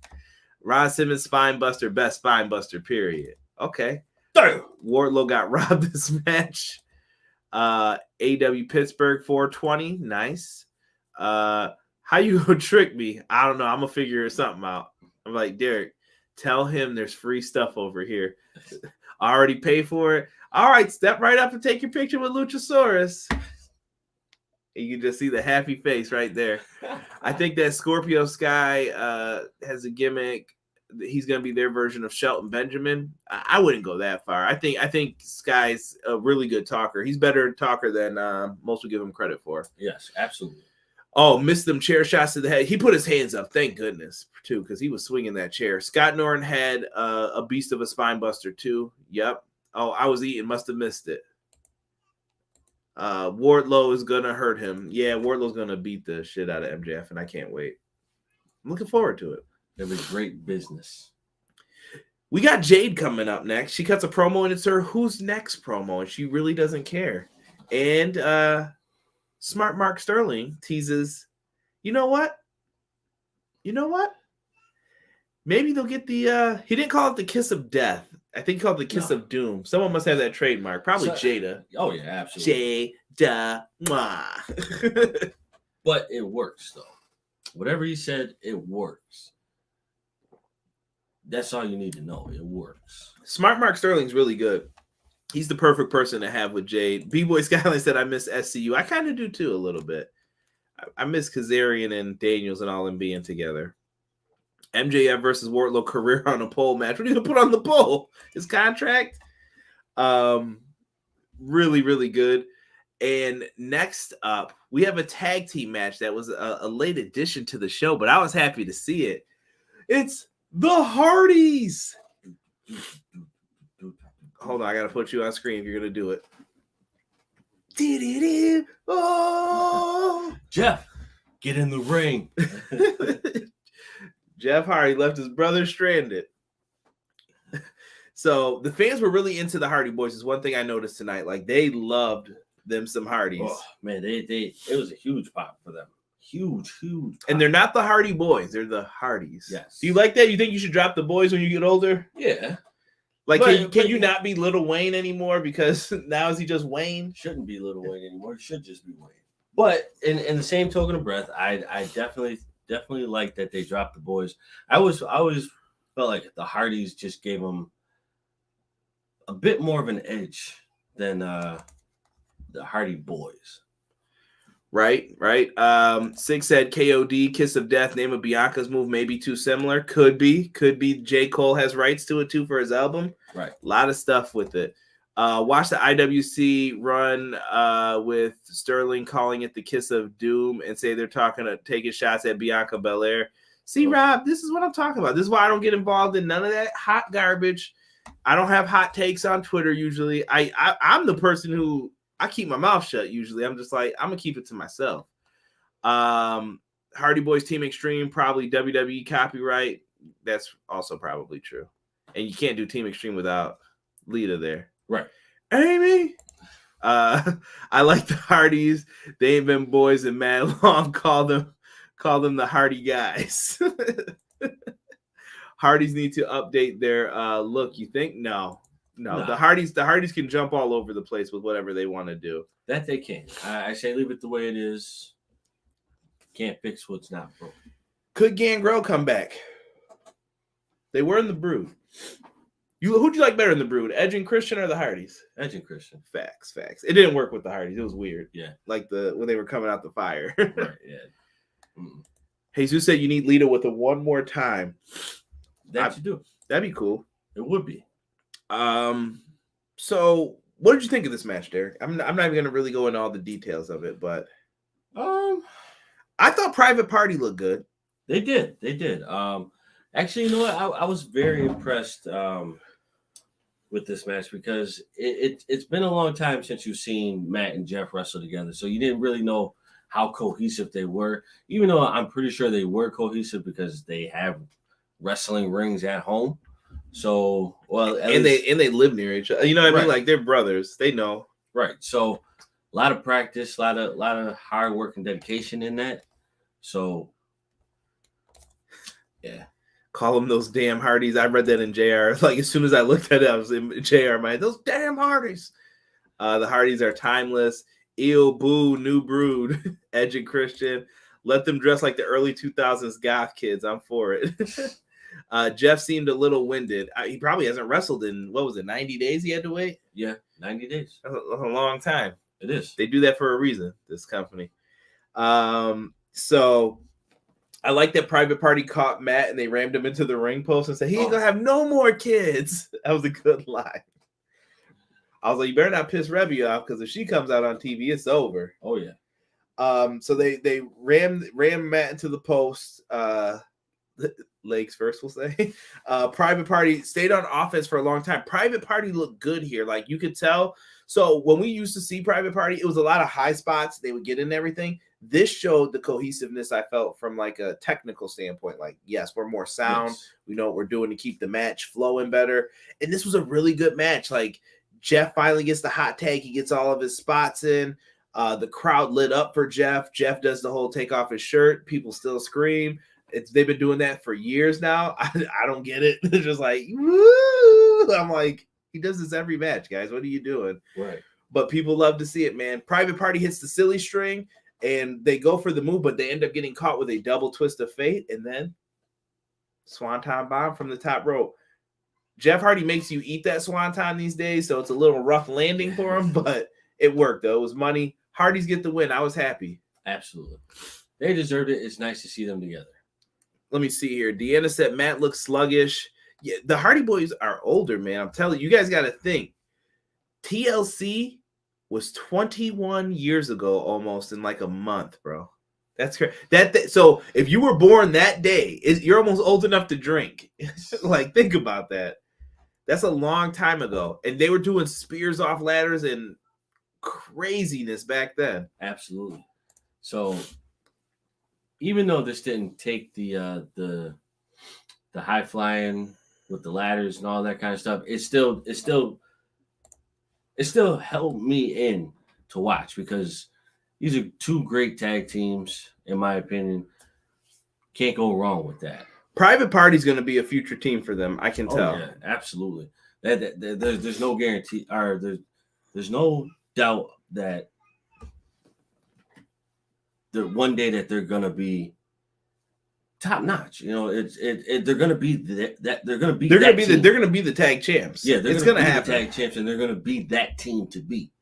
Ron Simmons, spine buster, best spine buster, period. Okay. Wardlow got robbed this match. AEW Pittsburgh 420. Nice. How you gonna trick me? I don't know. I'm gonna figure something out. I'm like, Derek, tell him there's free stuff over here. I already pay for it. All right, step right up and take your picture with Luchasaurus. And you can just see the happy face right there. I think that Scorpio Sky has a gimmick. He's going to be their version of Shelton Benjamin. I wouldn't go that far. I think Sky's a really good talker. He's better talker than most would give him credit for. Yes, absolutely. Oh, missed them chair shots to the head. He put his hands up, thank goodness, too, because he was swinging that chair. Scott Norton had a beast of a spine buster, too. Yep. Oh, I was eating. Must have missed it. Wardlow is going to hurt him. Yeah, Wardlow's going to beat the shit out of MJF, and I can't wait. I'm looking forward to it. It was great business. We got Jade coming up next. She cuts a promo, and it's her Who's Next promo, and she really doesn't care. And Smart Mark Sterling teases, you know what? Maybe they'll get the he didn't call it the kiss of death. I think called the Kiss of Doom. Someone must have that trademark. Probably Jada. Oh yeah, absolutely. Jada. But it works though. Whatever he said, it works. That's all you need to know. It works. Smart Mark Sterling's really good. He's the perfect person to have with Jade. B-Boy Skyline said, I miss SCU. I kind of do too, a little bit. I miss Kazarian and Daniels and all them being together. MJF versus Wardlow career on a pole match. What are you going to put on the pole? His contract? Really, really good. And next up, we have a tag team match that was a late addition to the show, but I was happy to see it. It's the Hardys. Hold on, I got to put you on screen if you're going to do it. Oh, Jeff, get in the ring. Jeff Hardy left his brother stranded. So the fans were really into the Hardy Boys. Is one thing I noticed tonight. Like they loved them some Hardys. Oh, man, it was a huge pop for them. Huge pop. And they're not the Hardy Boys. They're the Hardys. Yes. Do you like that? You think you should drop the boys when you get older? Yeah. Like, can you not be Little Wayne anymore? Because now is he just Wayne? Shouldn't be Little Wayne anymore. It should just be Wayne. But in the same token of breath, I definitely like that they dropped the boys. I always felt like the Hardys just gave them a bit more of an edge than the Hardy Boys. Right. Sig said KOD, Kiss of Death, name of Bianca's move may be too similar. Could be. J. Cole has rights to it too for his album. Right. A lot of stuff with it. Watch the IWC run with Sterling calling it the Kiss of Doom and say they're taking shots at Bianca Belair. See, Rob, this is what I'm talking about. This is why I don't get involved in none of that hot garbage. I don't have hot takes on Twitter usually. I'm the person who I keep my mouth shut usually. I'm just like, I'm going to keep it to myself. Hardy Boys Team Extreme, probably WWE copyright. That's also probably true. And you can't do Team Extreme without Lita there. Right. Amy. I like the Hardys. They ain't been boys in mad long. Call them the Hardy guys. Hardys need to update their look. You think? No. The Hardys can jump all over the place with whatever they want to do. That they can. I say leave it the way it is. Can't fix what's not broken. Could Gangrel come back? They were in the Brood. Who'd you like better in the Brood, Edge and Christian or the Hardys? Edge and Christian. Facts. It didn't work with the Hardys. It was weird. Yeah. Like when they were coming out the fire. Right. Yeah. Jesus said you need Lita with a one more time. You do. That'd be cool. It would be. So what did you think of this match, Derek? I'm not even gonna really go into all the details of it, but I thought Private Party looked good. They did. Actually, you know what? I was very impressed with this match because it's been a long time since you've seen Matt and Jeff wrestle together, so you didn't really know how cohesive they were. Even though I'm pretty sure they were cohesive because they have wrestling rings at home. So, they live near each other. You know what I mean? Like they're brothers. They know. Right. So, a lot of practice, a lot of hard work and dedication in that. So, yeah. Call them those damn Hardys. I read that in JR. Like as soon as I looked at it, I was in JR mind. Those damn Hardys. The Hardys are timeless. Eel, Boo, New Brood, Edge and Christian. Let them dress like the early 2000s goth kids. I'm for it. Jeff seemed a little winded. He probably hasn't wrestled in, 90 days he had to wait? Yeah, 90 days. That's a long time. It is. They do that for a reason, this company. So I like that Private Party caught Matt and they rammed him into the ring post and said, he ain't going to have no more kids. That was a good line. I was like, you better not piss Revy off because if she comes out on TV, it's over. Oh, yeah. So they rammed Matt into the post. Legs first, we'll say. Private Party stayed on offense for a long time. Private Party looked good here. Like you could tell. So when we used to see Private Party, it was a lot of high spots. They would get in everything. This showed the cohesiveness I felt from like a technical standpoint. Like, yes, we're more sound. Yes. We know what we're doing to keep the match flowing better. And this was a really good match. Like Jeff finally gets the hot tag. He gets all of his spots in. The crowd lit up for Jeff. Jeff does the whole take off his shirt. People still scream. they've been doing that for years now. I don't get it. They're just like, woo! I'm like, he does this every match, guys. What are you doing? Right. But people love to see it, man. Private Party hits the silly string, and they go for the move, but they end up getting caught with a double twist of fate, and then Swanton bomb from the top rope. Jeff Hardy makes you eat that Swanton these days, so it's a little rough landing for him, but it worked, though. It was money. Hardys get the win. I was happy. Absolutely. They deserved it. It's nice to see them together. Let me see here. Deanna said Matt looks sluggish. Yeah, the Hardy Boys are older, man. I'm telling you, you guys got to think. TLC was 21 years ago almost in like a month, bro. That's crazy. So if you were born that day, you're almost old enough to drink. Like, think about that. That's a long time ago. And they were doing spears off ladders and craziness back then. Absolutely. So even though this didn't take the high flying with the ladders and all that kind of stuff, it still held me in to watch because these are two great tag teams, in my opinion. Can't go wrong with that. Private Party's going to be a future team for them. I can tell. Yeah, absolutely. There's no guarantee, or there's no doubt that the one day that they're gonna be top notch. You know, they're gonna be they're gonna be the tag champs. Yeah, it's gonna happen. The tag champs, and they're gonna be that team to beat.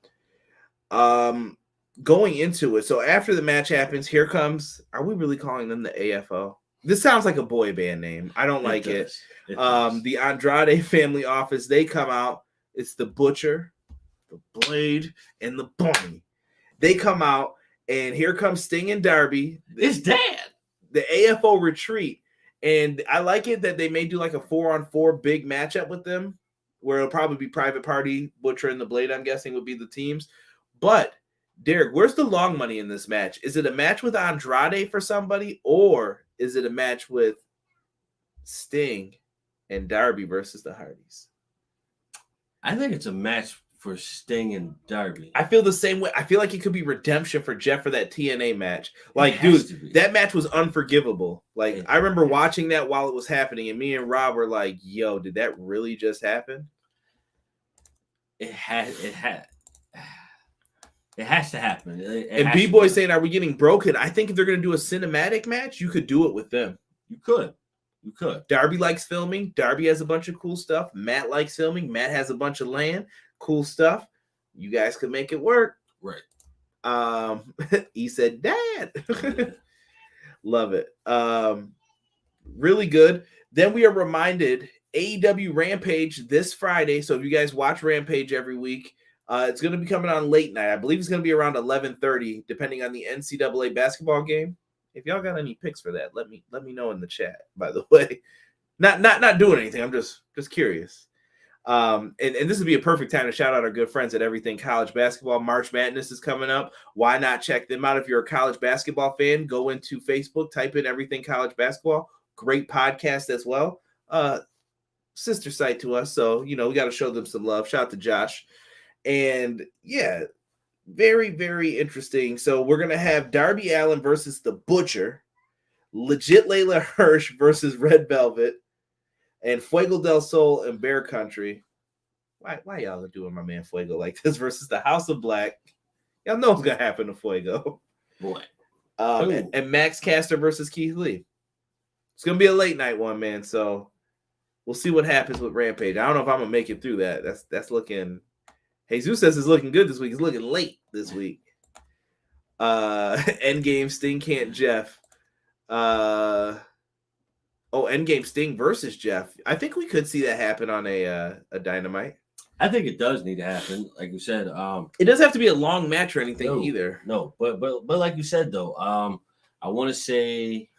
Going into it, so after the match happens, here comes. Are we really calling them the AFO? This sounds like a boy band name. I don't like it. The Andrade family office. They come out. It's the Butcher, the Blade, and the Bunny. They come out. And here comes Sting and Darby. It's dad. The AFO retreat. And I like it that they may do like a 4-on-4 big matchup with them, where it'll probably be Private Party, Butcher, and the Blade, I'm guessing, would be the teams. But, Derek, where's the long money in this match? Is it a match with Andrade for somebody, or is it a match with Sting and Darby versus the Hardys? I think it's a match for Sting and Darby. I feel the same way. I feel like it could be redemption for Jeff for that TNA match. Like, dude, that match was unforgivable. Like, I remember watching that while it was happening, and me and Rob were like, yo, did that really just happen? It has to happen. And B-Boy saying, are we getting broken? I think if they're going to do a cinematic match, you could do it with them. You could. Darby likes filming. Darby has a bunch of cool stuff. Matt likes filming. Matt has a bunch of land. Cool stuff. You guys could make it work. Right. He said, Dad. Love it. Really good. Then we are reminded AEW Rampage this Friday. So if you guys watch Rampage every week, it's going to be coming on late night. I believe it's going to be around 11:30, depending on the NCAA basketball game. If y'all got any picks for that, let me know in the chat. By the way, not doing anything. I'm just curious. And this would be a perfect time to shout out our good friends at Everything College Basketball. March Madness is coming up. Why not check them out? If you're a college basketball fan, go into Facebook, type in Everything College Basketball. Great podcast as well. Sister site to us. So, we got to show them some love. Shout out to Josh. And yeah, very, very interesting. So we're going to have Darby Allin versus the Butcher, Legit Layla Hirsch versus Red Velvet, and Fuego del Sol and Bear Country. Why y'all are doing my man Fuego like this versus the House of Black? Y'all know what's gonna happen to Fuego. Boy. And Max Caster versus Keith Lee. It's gonna be a late night one, man. So we'll see what happens with Rampage. I don't know if I'm gonna make it through that. That's looking. Jesus says it's looking good this week. It's looking late this week. Endgame Sting can't Jeff. Endgame Sting versus Jeff. I think we could see that happen on a Dynamite. I think it does need to happen. Like you said, it doesn't have to be a long match or anything either. No, but like you said though, I want to say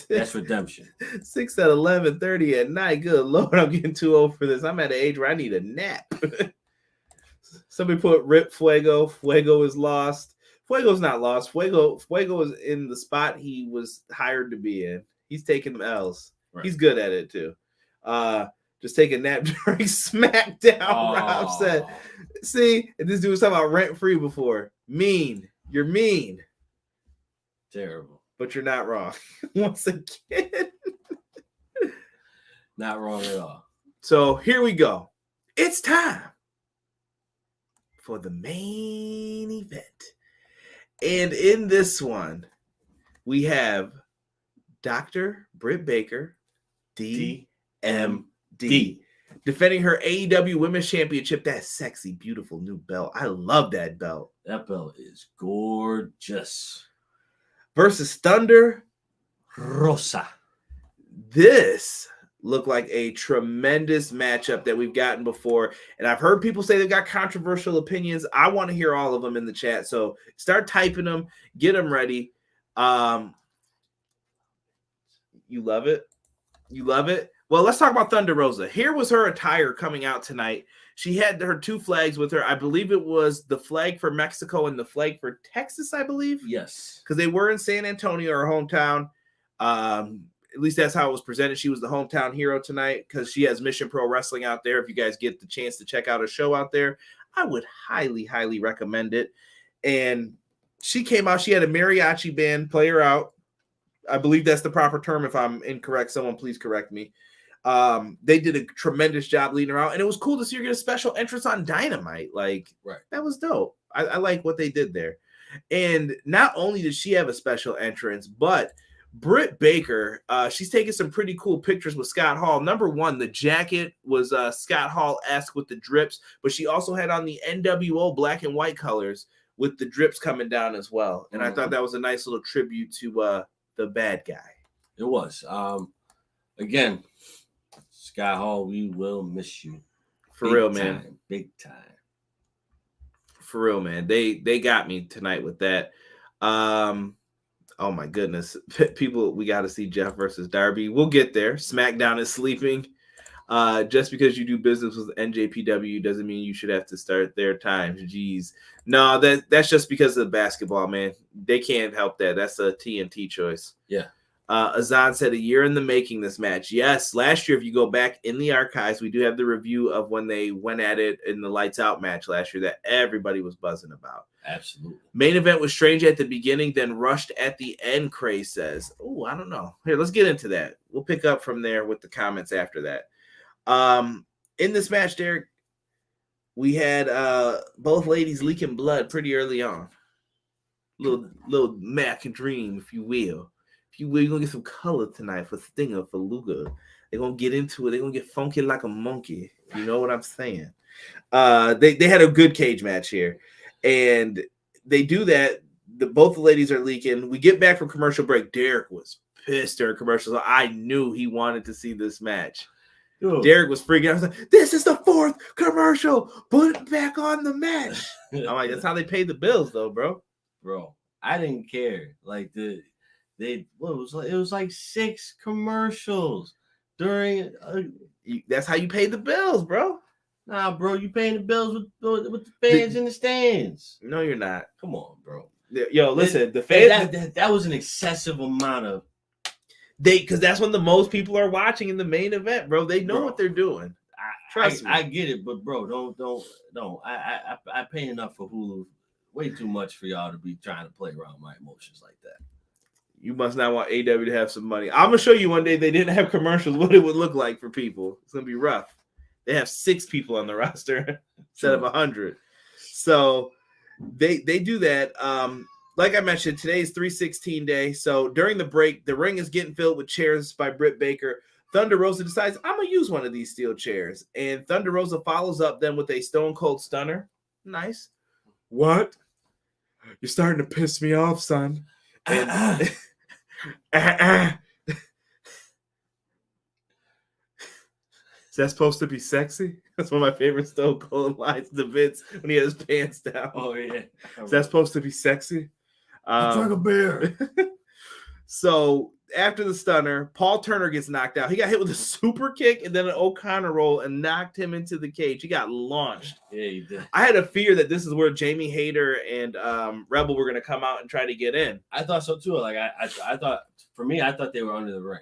that's redemption. 6 at 11:30 at night. Good Lord, I'm getting too old for this. I'm at an age where I need a nap. Somebody put Rip Fuego. Fuego is lost. Fuego's not lost. Fuego is in the spot he was hired to be in. He's taking L's. Right. He's good at it too. Just take a nap during SmackDown. Rob said. See, this dude was talking about rent free before. Mean. You're mean. Terrible. but you're not wrong. Once again. Not wrong at all. So here we go. It's time for the main event. And in this one, we have Dr. Britt Baker DMD defending her AEW Women's Championship. That sexy, beautiful new belt. I love that belt. That belt is gorgeous. Versus Thunder Rosa. This looked like a tremendous matchup that we've gotten before. And I've heard people say they've got controversial opinions. I want to hear all of them in the chat. So start typing them, get them ready. You love it? You love it? Well, let's talk about Thunder Rosa. Here was her attire coming out tonight. She had her two flags with her. I believe it was the flag for Mexico and the flag for Texas, I believe. Yes. Because they were in San Antonio, her hometown. At least that's how it was presented. She was the hometown hero tonight because she has Mission Pro Wrestling out there. If you guys get the chance to check out a show out there, I would highly, highly recommend it. And she came out. She had a mariachi band play her out. I believe that's the proper term. If I'm incorrect, someone please correct me. They did a tremendous job leading her out. And it was cool to see her get a special entrance on Dynamite. Like, right. That was dope. I like what they did there. And not only did she have a special entrance, but Britt Baker, she's taking some pretty cool pictures with Scott Hall. Number one, the jacket was Scott Hall-esque with the drips, but she also had on the NWO black and white colors with the drips coming down as well. And I thought that was a nice little tribute to the bad guy. It was. Again, Scott Hall, we will miss you. For real, man. Big time. For real, man. They got me tonight with that. Oh my goodness. People, we got to see Jeff versus Darby. We'll get there. SmackDown is sleeping. Just because you do business with NJPW doesn't mean you should have to start their times. Jeez. No, that's just because of the basketball, man. They can't help that. That's a TNT choice. Yeah. Azan said a year in the making this match. Yes, last year, if you go back in the archives, we do have the review of when they went at it in the Lights Out match last year that everybody was buzzing about. Absolutely. Main event was strange at the beginning, then rushed at the end, Cray says. Oh, I don't know. Here, let's get into that. We'll pick up from there with the comments after that. In this match, Derek, we had both ladies leaking blood pretty early on. Little Mac and Dream, if you will. If you will, you're going to get some color tonight for Stinger, for Luger. They're going to get into it. They're going to get funky like a monkey. You know what I'm saying? They had a good cage match here. And they do that. Both the ladies are leaking. We get back from commercial break. Derek was pissed during commercials. So I knew he wanted to see this match. Ooh. Derek was freaking out. I was like, this is the fourth commercial. Put it back on the match. I'm like, that's how they pay the bills, though, bro. Bro, I didn't care. Like, it was like 6 commercials during. That's how you pay the bills, bro. Nah, bro, you paying the bills with the fans in the stands. No, you're not. Come on, bro. Yo, listen, the fans. That was an excessive amount of. Because that's when the most people are watching in the main event, bro. They know what they're doing. Trust me. I get it, but bro, don't. I pay enough for Hulu. Way too much for y'all to be trying to play around my emotions like that. You must not want AEW to have some money. I'm gonna show you one day they didn't have commercials, what it would look like for people. It's gonna be rough. They have 6 people on the roster instead of 100. So they do that. Like I mentioned, today's 316 day. So during the break, the ring is getting filled with chairs by Britt Baker. Thunder Rosa decides, I'm going to use one of these steel chairs. And Thunder Rosa follows up then with a Stone Cold Stunner. Nice. What? You're starting to piss me off, son. And is that supposed to be sexy? That's one of my favorite Stone Cold lines to Vince when he had his pants down. Oh, yeah. Is that supposed to be sexy? Drink a beer. So after the stunner, Paul Turner gets knocked out. He got hit with a super kick and then an O'Connor roll and knocked him into the cage. He got launched. Yeah, he did. I had a fear that this is where Jamie Hayter and Rebel were going to come out and try to get in. I thought so too. Like I thought, for me, I thought they were under the ring.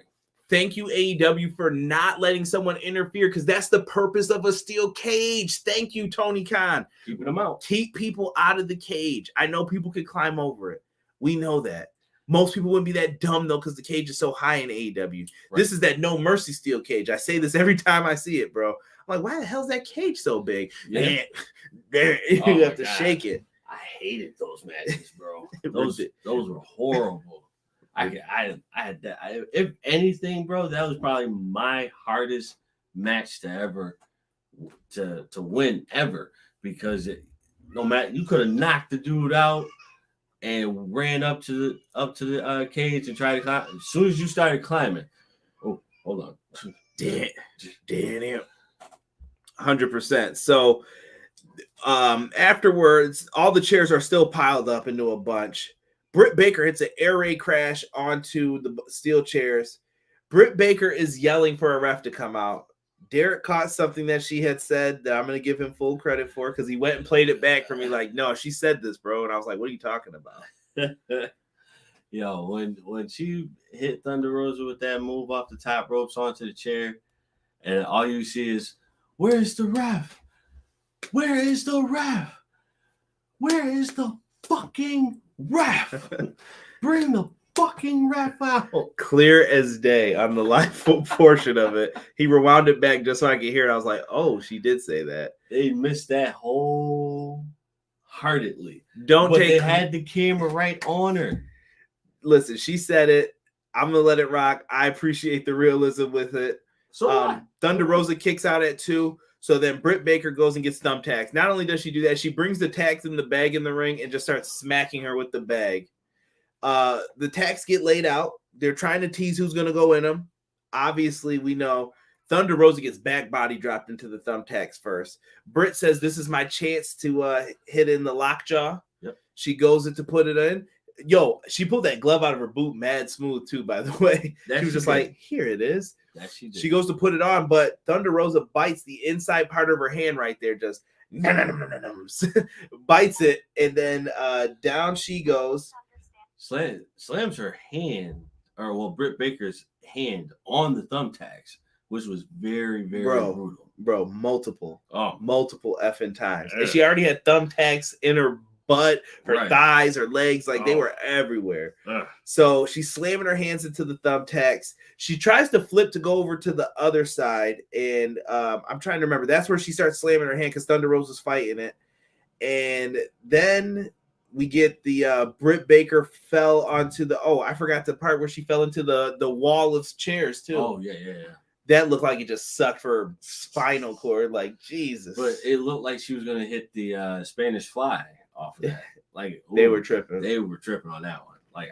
Thank you, AEW, for not letting someone interfere because that's the purpose of a steel cage. Thank you, Tony Khan. Keeping them out. Keep people out of the cage. I know people could climb over it. We know that. Most people wouldn't be that dumb though, because the cage is so high in AEW. Right. This is that No Mercy steel cage. I say this every time I see it, bro. I'm like, why the hell's that cage so big? Yeah. You have to shake it. I hated those matches, bro. Those were horrible. I had that. If anything, bro, that was probably my hardest match to ever to win ever, because no matter, you could have knocked the dude out and ran up to the cage and tried to climb. As soon as you started climbing, oh, hold on, damn, 100%. So afterwards, all the chairs are still piled up into a bunch. Britt Baker hits an air raid crash onto the steel chairs. Britt Baker is yelling for a ref to come out. Derek caught something that she had said that I'm going to give him full credit for, because he went and played it back for me like, no, she said this, bro. And I was like, what are you talking about? Yo, when she hit Thunder Rosa with that move off the top ropes onto the chair, and all you see is, where's the ref? Where is the ref? Where is the fucking ref? Bring the fucking ref out. Clear as day on the live portion of it. He rewound it back just so I could hear it. I was like, oh, she did say that. They missed that wholeheartedly. They had the camera right on her. Listen, she said it. I'm gonna let it rock. I appreciate the realism with it. So Thunder Rosa kicks out at 2. So then Britt Baker goes and gets thumbtacks. Not only does she do that, she brings the tacks in the bag in the ring and just starts smacking her with the bag. The tacks get laid out. They're trying to tease who's going to go in them. Obviously, we know Thunder Rosa gets back body dropped into the thumbtacks first. Britt says, this is my chance to hit in the lockjaw. Yep. She goes in to put it in. Yo, she pulled that glove out of her boot mad smooth, too, by the way. She was just like, here it is. She goes to put it on, but Thunder Rosa bites the inside part of her hand right there, just bites it, and then down she goes. Slams her hand, Britt Baker's hand on the thumbtacks, which was very, very brutal. Bro, multiple effing times. And she already had thumbtacks in her butt, her thighs, her legs, like they were everywhere. So she's slamming her hands into the thumbtacks. She tries to flip to go over to the other side, and I'm trying to remember. That's where she starts slamming her hand because Thunder Rosa's fighting it. And then we get the Britt Baker fell onto the I forgot the part where she fell into the wall of chairs too. Oh yeah. That looked like it just sucked for her spinal cord, like Jesus. But it looked like she was gonna hit the Spanish Fly off of that. Like they were tripping. They were tripping on that one. Like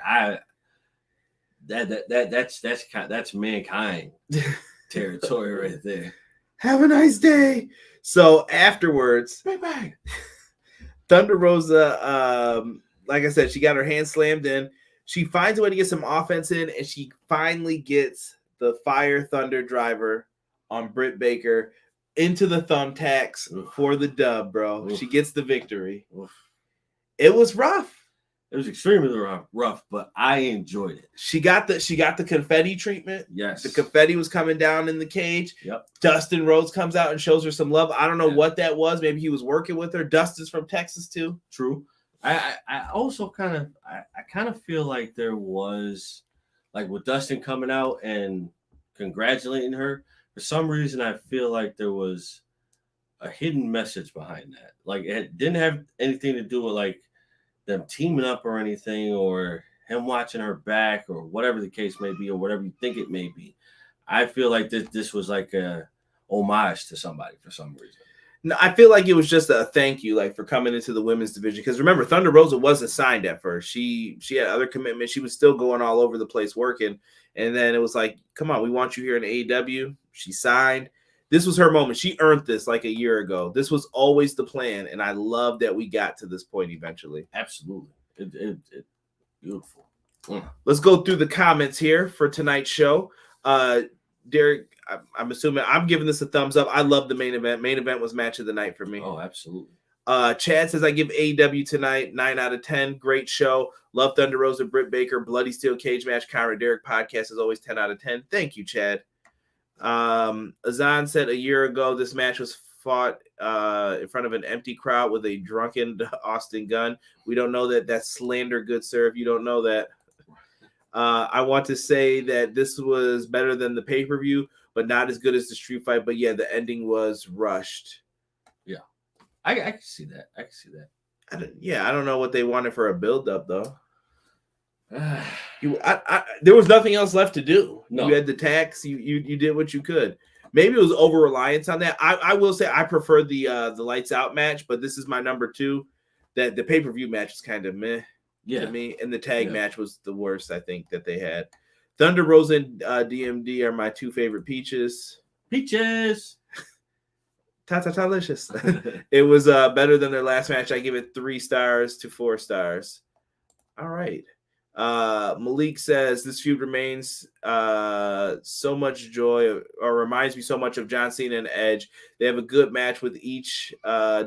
that's Mankind territory right there. Have a nice day. So afterwards, bang. Thunder Rosa, like I said, she got her hand slammed in. She finds a way to get some offense in, and she finally gets the Fire Thunder driver on Britt Baker into the thumbtacks for the dub, bro. She gets the victory. It was rough. It was extremely rough, but I enjoyed it. She got the confetti treatment. Yes. The confetti was coming down in the cage. Yep. Dustin Rhodes comes out and shows her some love. I don't know what that was. Maybe he was working with her. Dustin's from Texas too. True. I also kind of feel like there was, like, with Dustin coming out and congratulating her, for some reason I feel like there was a hidden message behind that. Like, it didn't have anything to do with like them teaming up or anything, or him watching her back, or whatever the case may be, or whatever you think it may be. I feel like this was like a homage to somebody for some reason. No, I feel like it was just a thank you, like, for coming into the women's division. Because remember, Thunder Rosa wasn't signed at first. She had other commitments. She was still going all over the place working. And then it was like, come on, we want you here in AEW. She signed. This was her moment. She earned this like a year ago. This was always the plan. And I love that we got to this point eventually. Absolutely. It beautiful. Let's go through the comments here for tonight's show. Derek, I'm assuming I'm giving this a thumbs up. I love the main event. Main event was match of the night for me. Oh, absolutely. Chad says, I give AEW tonight 9 out of 10. Great show. Love Thunder Rosa, Britt Baker, Bloody Steel Cage Match, Kyra Derek podcast is always 10 out of 10. Thank you, Chad. Azan said a year ago this match was fought in front of an empty crowd with a drunken Austin Gunn. We don't know that. That's slander, good sir. If you don't know that. I want to say that this was better than the pay-per-view, but not as good as the street fight. But yeah, the ending was rushed. Yeah, I can see that. I don't know what they wanted for a build-up though. There was nothing else left to do. No. You had the tax. You did what you could. Maybe it was over reliance on that. I will say I prefer the lights out match, but this is my number 2. That the pay-per-view match is kind of meh to me, and the tag match was the worst I think that they had. Thunder Rosa and DMD are my 2 favorite peaches. Ta-ta-ta-licious. It was better than their last match. I give it 3 stars to 4 stars. All right. Malik says this feud remains so much joy, or reminds me so much of John Cena and Edge. They have a good match with each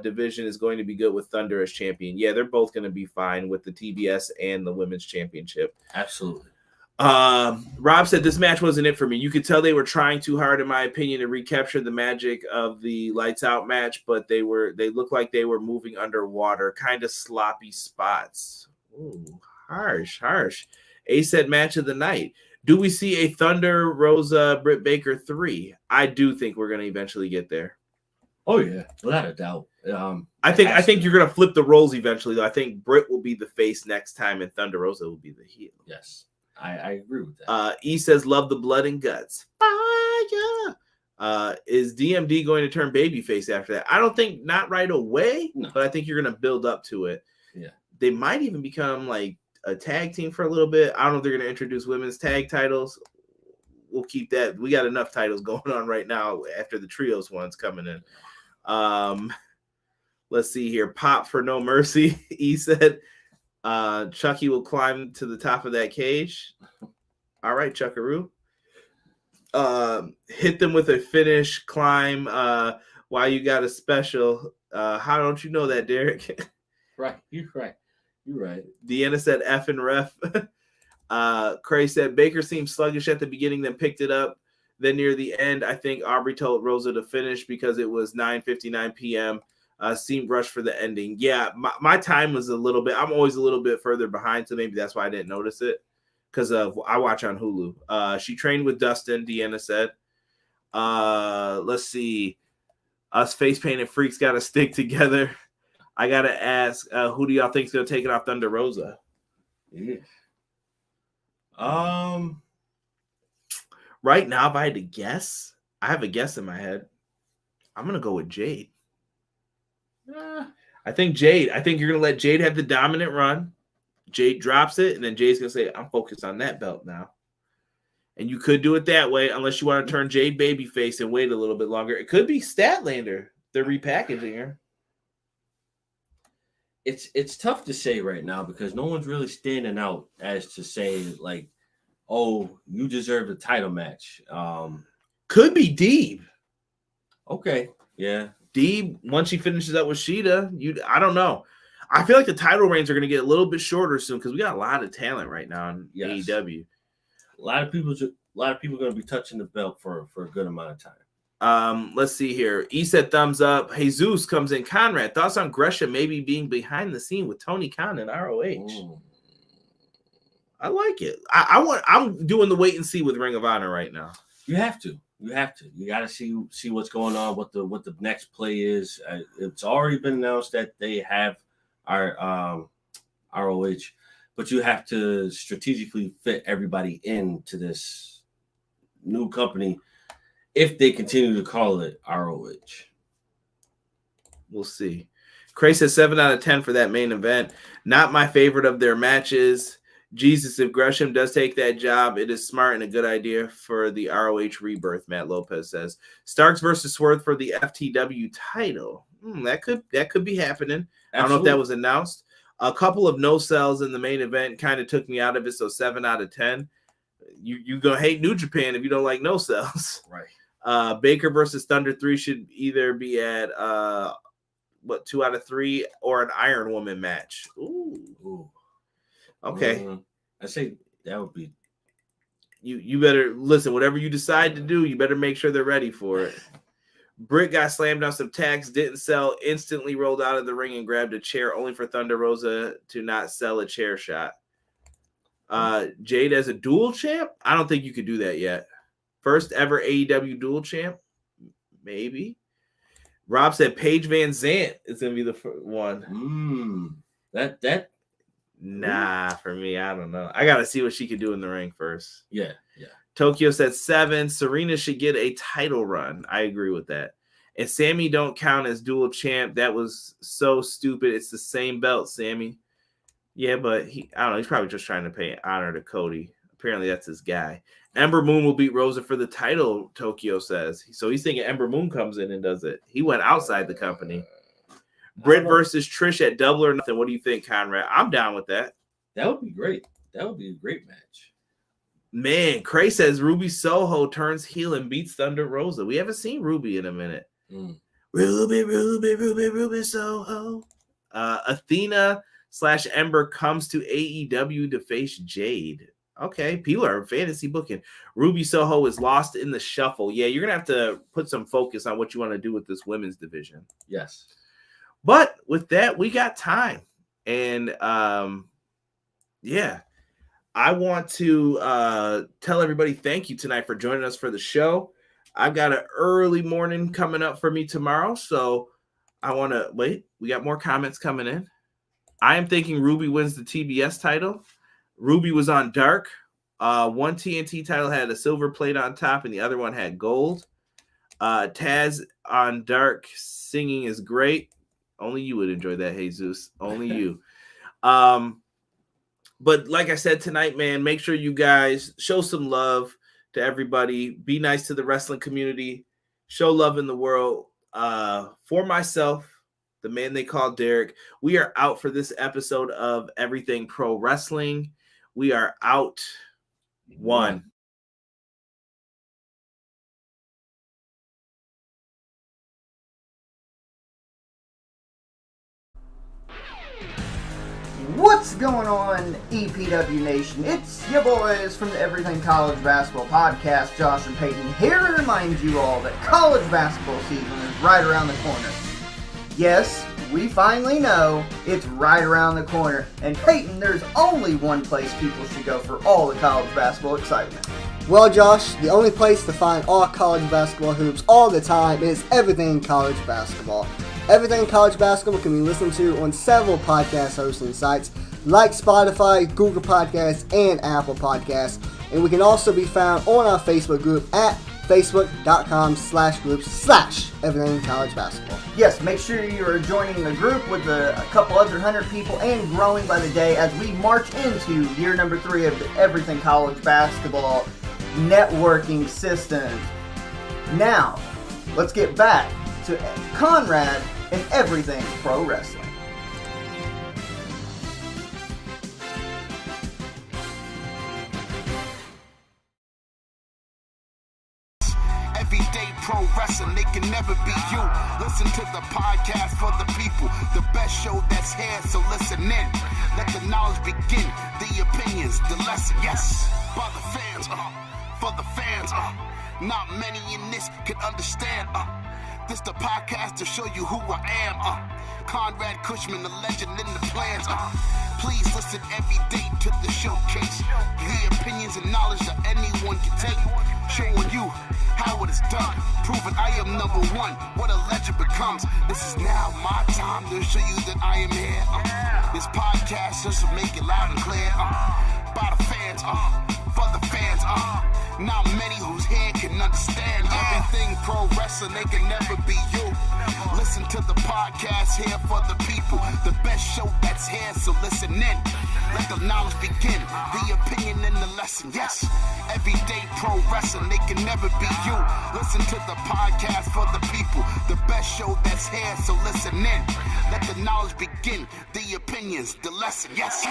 division is going to be good with Thunder as champion. Yeah, they're both going to be fine with the TBS and the Women's Championship. Absolutely. Rob said this match wasn't it for me. You could tell they were trying too hard, in my opinion, to recapture the magic of the lights out match, but they looked like they were moving underwater, kind of sloppy spots. Ooh. Harsh. A said match of the night. Do we see a Thunder Rosa Britt Baker 3? I do think we're going to eventually get there. Oh yeah, without a doubt. I think you're going to flip the roles eventually, though. I think Britt will be the face next time, and Thunder Rosa will be the heel. Yes, I agree with that. E says love the blood and guts. Fire. Is DMD going to turn babyface after that? I don't think not right away, but I think you're going to build up to it. Yeah, they might even become like a tag team for a little bit. I don't know if they're going to introduce women's tag titles. We'll keep that. We got enough titles going on right now after the trios ones coming in. Let's see here. Pop for no mercy. He said Chucky will climb to the top of that cage. All right, Chuckaroo. Hit them with a finish climb while you got a special. How don't you know that, Derek? Right. You're right. Deanna said F and ref. Cray said Baker seemed sluggish at the beginning, then picked it up. Then near the end, I think Aubrey told Rosa to finish because it was 9:59 p.m. Seemed rushed for the ending. Yeah, my time was a little bit. I'm always a little bit further behind, so maybe that's why I didn't notice it. Because I watch on Hulu. She trained with Dustin, Deanna said. Let's see. Us face painted freaks got to stick together. I got to ask, who do y'all think is going to take it off Thunder Rosa? Yeah. Right now, if I had to guess, I have a guess in my head. I'm going to go with Jade. I think you're going to let Jade have the dominant run. Jade drops it, and then Jade's going to say, I'm focused on that belt now. And you could do it that way, unless you want to turn Jade babyface and wait a little bit longer. It could be Statlander. They're repackaging her. It's tough to say right now because no one's really standing out as to say, like, oh, you deserve the title match. Could be Deeb. Okay. Yeah. Deeb, once she finishes up with Sheeta, I don't know. I feel like the title reigns are going to get a little bit shorter soon because we got a lot of talent right now in AEW. A lot of people are going to be touching the belt for a good amount of time. Let's see here. E said thumbs up. Jesus comes in. Conrad, thoughts on Gresham maybe being behind the scene with Tony Khan and ROH? I like it. I'm doing the wait and see with Ring of Honor right now. You have to. You got to see what's going on. What the next play is. It's already been announced that they have our ROH, but you have to strategically fit everybody into this new company. If they continue to call it ROH. We'll see. Cray says 7 out of 10 for that main event. Not my favorite of their matches. Jesus, if Gresham does take that job, it is smart and a good idea for the ROH rebirth, Matt Lopez says. Starks versus Swerve for the FTW title. That could be happening. Absolutely. I don't know if that was announced. A couple of no-sells in the main event kind of took me out of it, so 7 out of 10. You go hate New Japan if you don't like no-sells. Right. Baker versus Thunder 3 should either be at 2 out of 3 or an Iron Woman match. Ooh. Okay. I say that would be. You better listen. Whatever you decide to do, you better make sure they're ready for it. Britt got slammed on some tags, didn't sell, instantly rolled out of the ring and grabbed a chair, only for Thunder Rosa to not sell a chair shot. Jade as a dual champ? I don't think you could do that yet. First ever AEW dual champ? Maybe. Rob said Paige Van Zant is going to be the one. Nah, for me, I don't know. I got to see what she can do in the ring first. Yeah. Tokyo said 7. Serena should get a title run. I agree with that. And Sammy don't count as dual champ. That was so stupid. It's the same belt, Sammy. Yeah, but I don't know. He's probably just trying to pay honor to Cody. Apparently, that's his guy. Ember Moon will beat Rosa for the title, Tokyo says. So he's thinking Ember Moon comes in and does it. He went outside the company. Britt versus Trish at Double or Nothing. What do you think, Conrad? I'm down with that. That would be great. That would be a great match. Man, Cray says Ruby Soho turns heel and beats Thunder Rosa. We haven't seen Ruby in a minute. Ruby Soho. Athena / Ember comes to AEW to face Jade. Okay, people are fantasy booking. Ruby Soho is lost in the shuffle. Yeah, you're going to have to put some focus on what you want to do with this women's division. Yes. But with that, we got time. And, yeah, I want to tell everybody thank you tonight for joining us for the show. I've got an early morning coming up for me tomorrow. So I want to wait. We got more comments coming in. I am thinking Ruby wins the TBS title. Ruby was on Dark. One TNT title had a silver plate on top and the other one had gold. Taz on Dark singing is great. Only you would enjoy that, Jesus. Only you. But like I said tonight, man, make sure you guys show some love to everybody. Be nice to the wrestling community. Show love in the world. For myself, the man they call Derek, we are out for this episode of Everything Pro Wrestling. We are out. 1. What's going on, EPW Nation? It's your boys from the Everything College Basketball Podcast, Josh and Peyton, here to remind you all that college basketball season is right around the corner. Yes, we finally know it's right around the corner. And Peyton, there's only one place people should go for all the college basketball excitement. Well, Josh, the only place to find all college basketball hoops all the time is Everything College Basketball. Everything College Basketball can be listened to on several podcast hosting sites like Spotify, Google Podcasts, and Apple Podcasts. And we can also be found on our Facebook group at facebook.com/groups/Everything College Basketball. Yes, make sure you are joining the group with a couple other 100 people and growing by the day as we march into year number 3 of the Everything College Basketball networking system. Now, let's get back to Conrad and Everything Pro Wrestling. Everyday pro wrestling, they can never be you. Listen to the podcast for the people, the best show that's here, so listen in. Let the knowledge begin, the opinions, the lesson, yes. By the fans, for the fans, not many in this can understand, This the podcast to show you who I am, Conrad Cushman, the legend in the plans, Please listen every day to the showcase. The opinions and knowledge that anyone can take. Showing you how it is done. Proving I am number one. What a legend becomes. This is now my time to show you that I am here. This podcast just to make it loud and clear. By the fans, for the fans, not many who's here can understand everything pro wrestling. They can never be you. Listen to the podcast here for the people. The best show that's here, so listen in. Let the knowledge begin, the opinion and the lesson. Yes, everyday pro wrestling, they can never be you. Listen to the podcast for the people. The best show that's here, so listen in. Let the knowledge begin, the opinions, the lesson. Yes.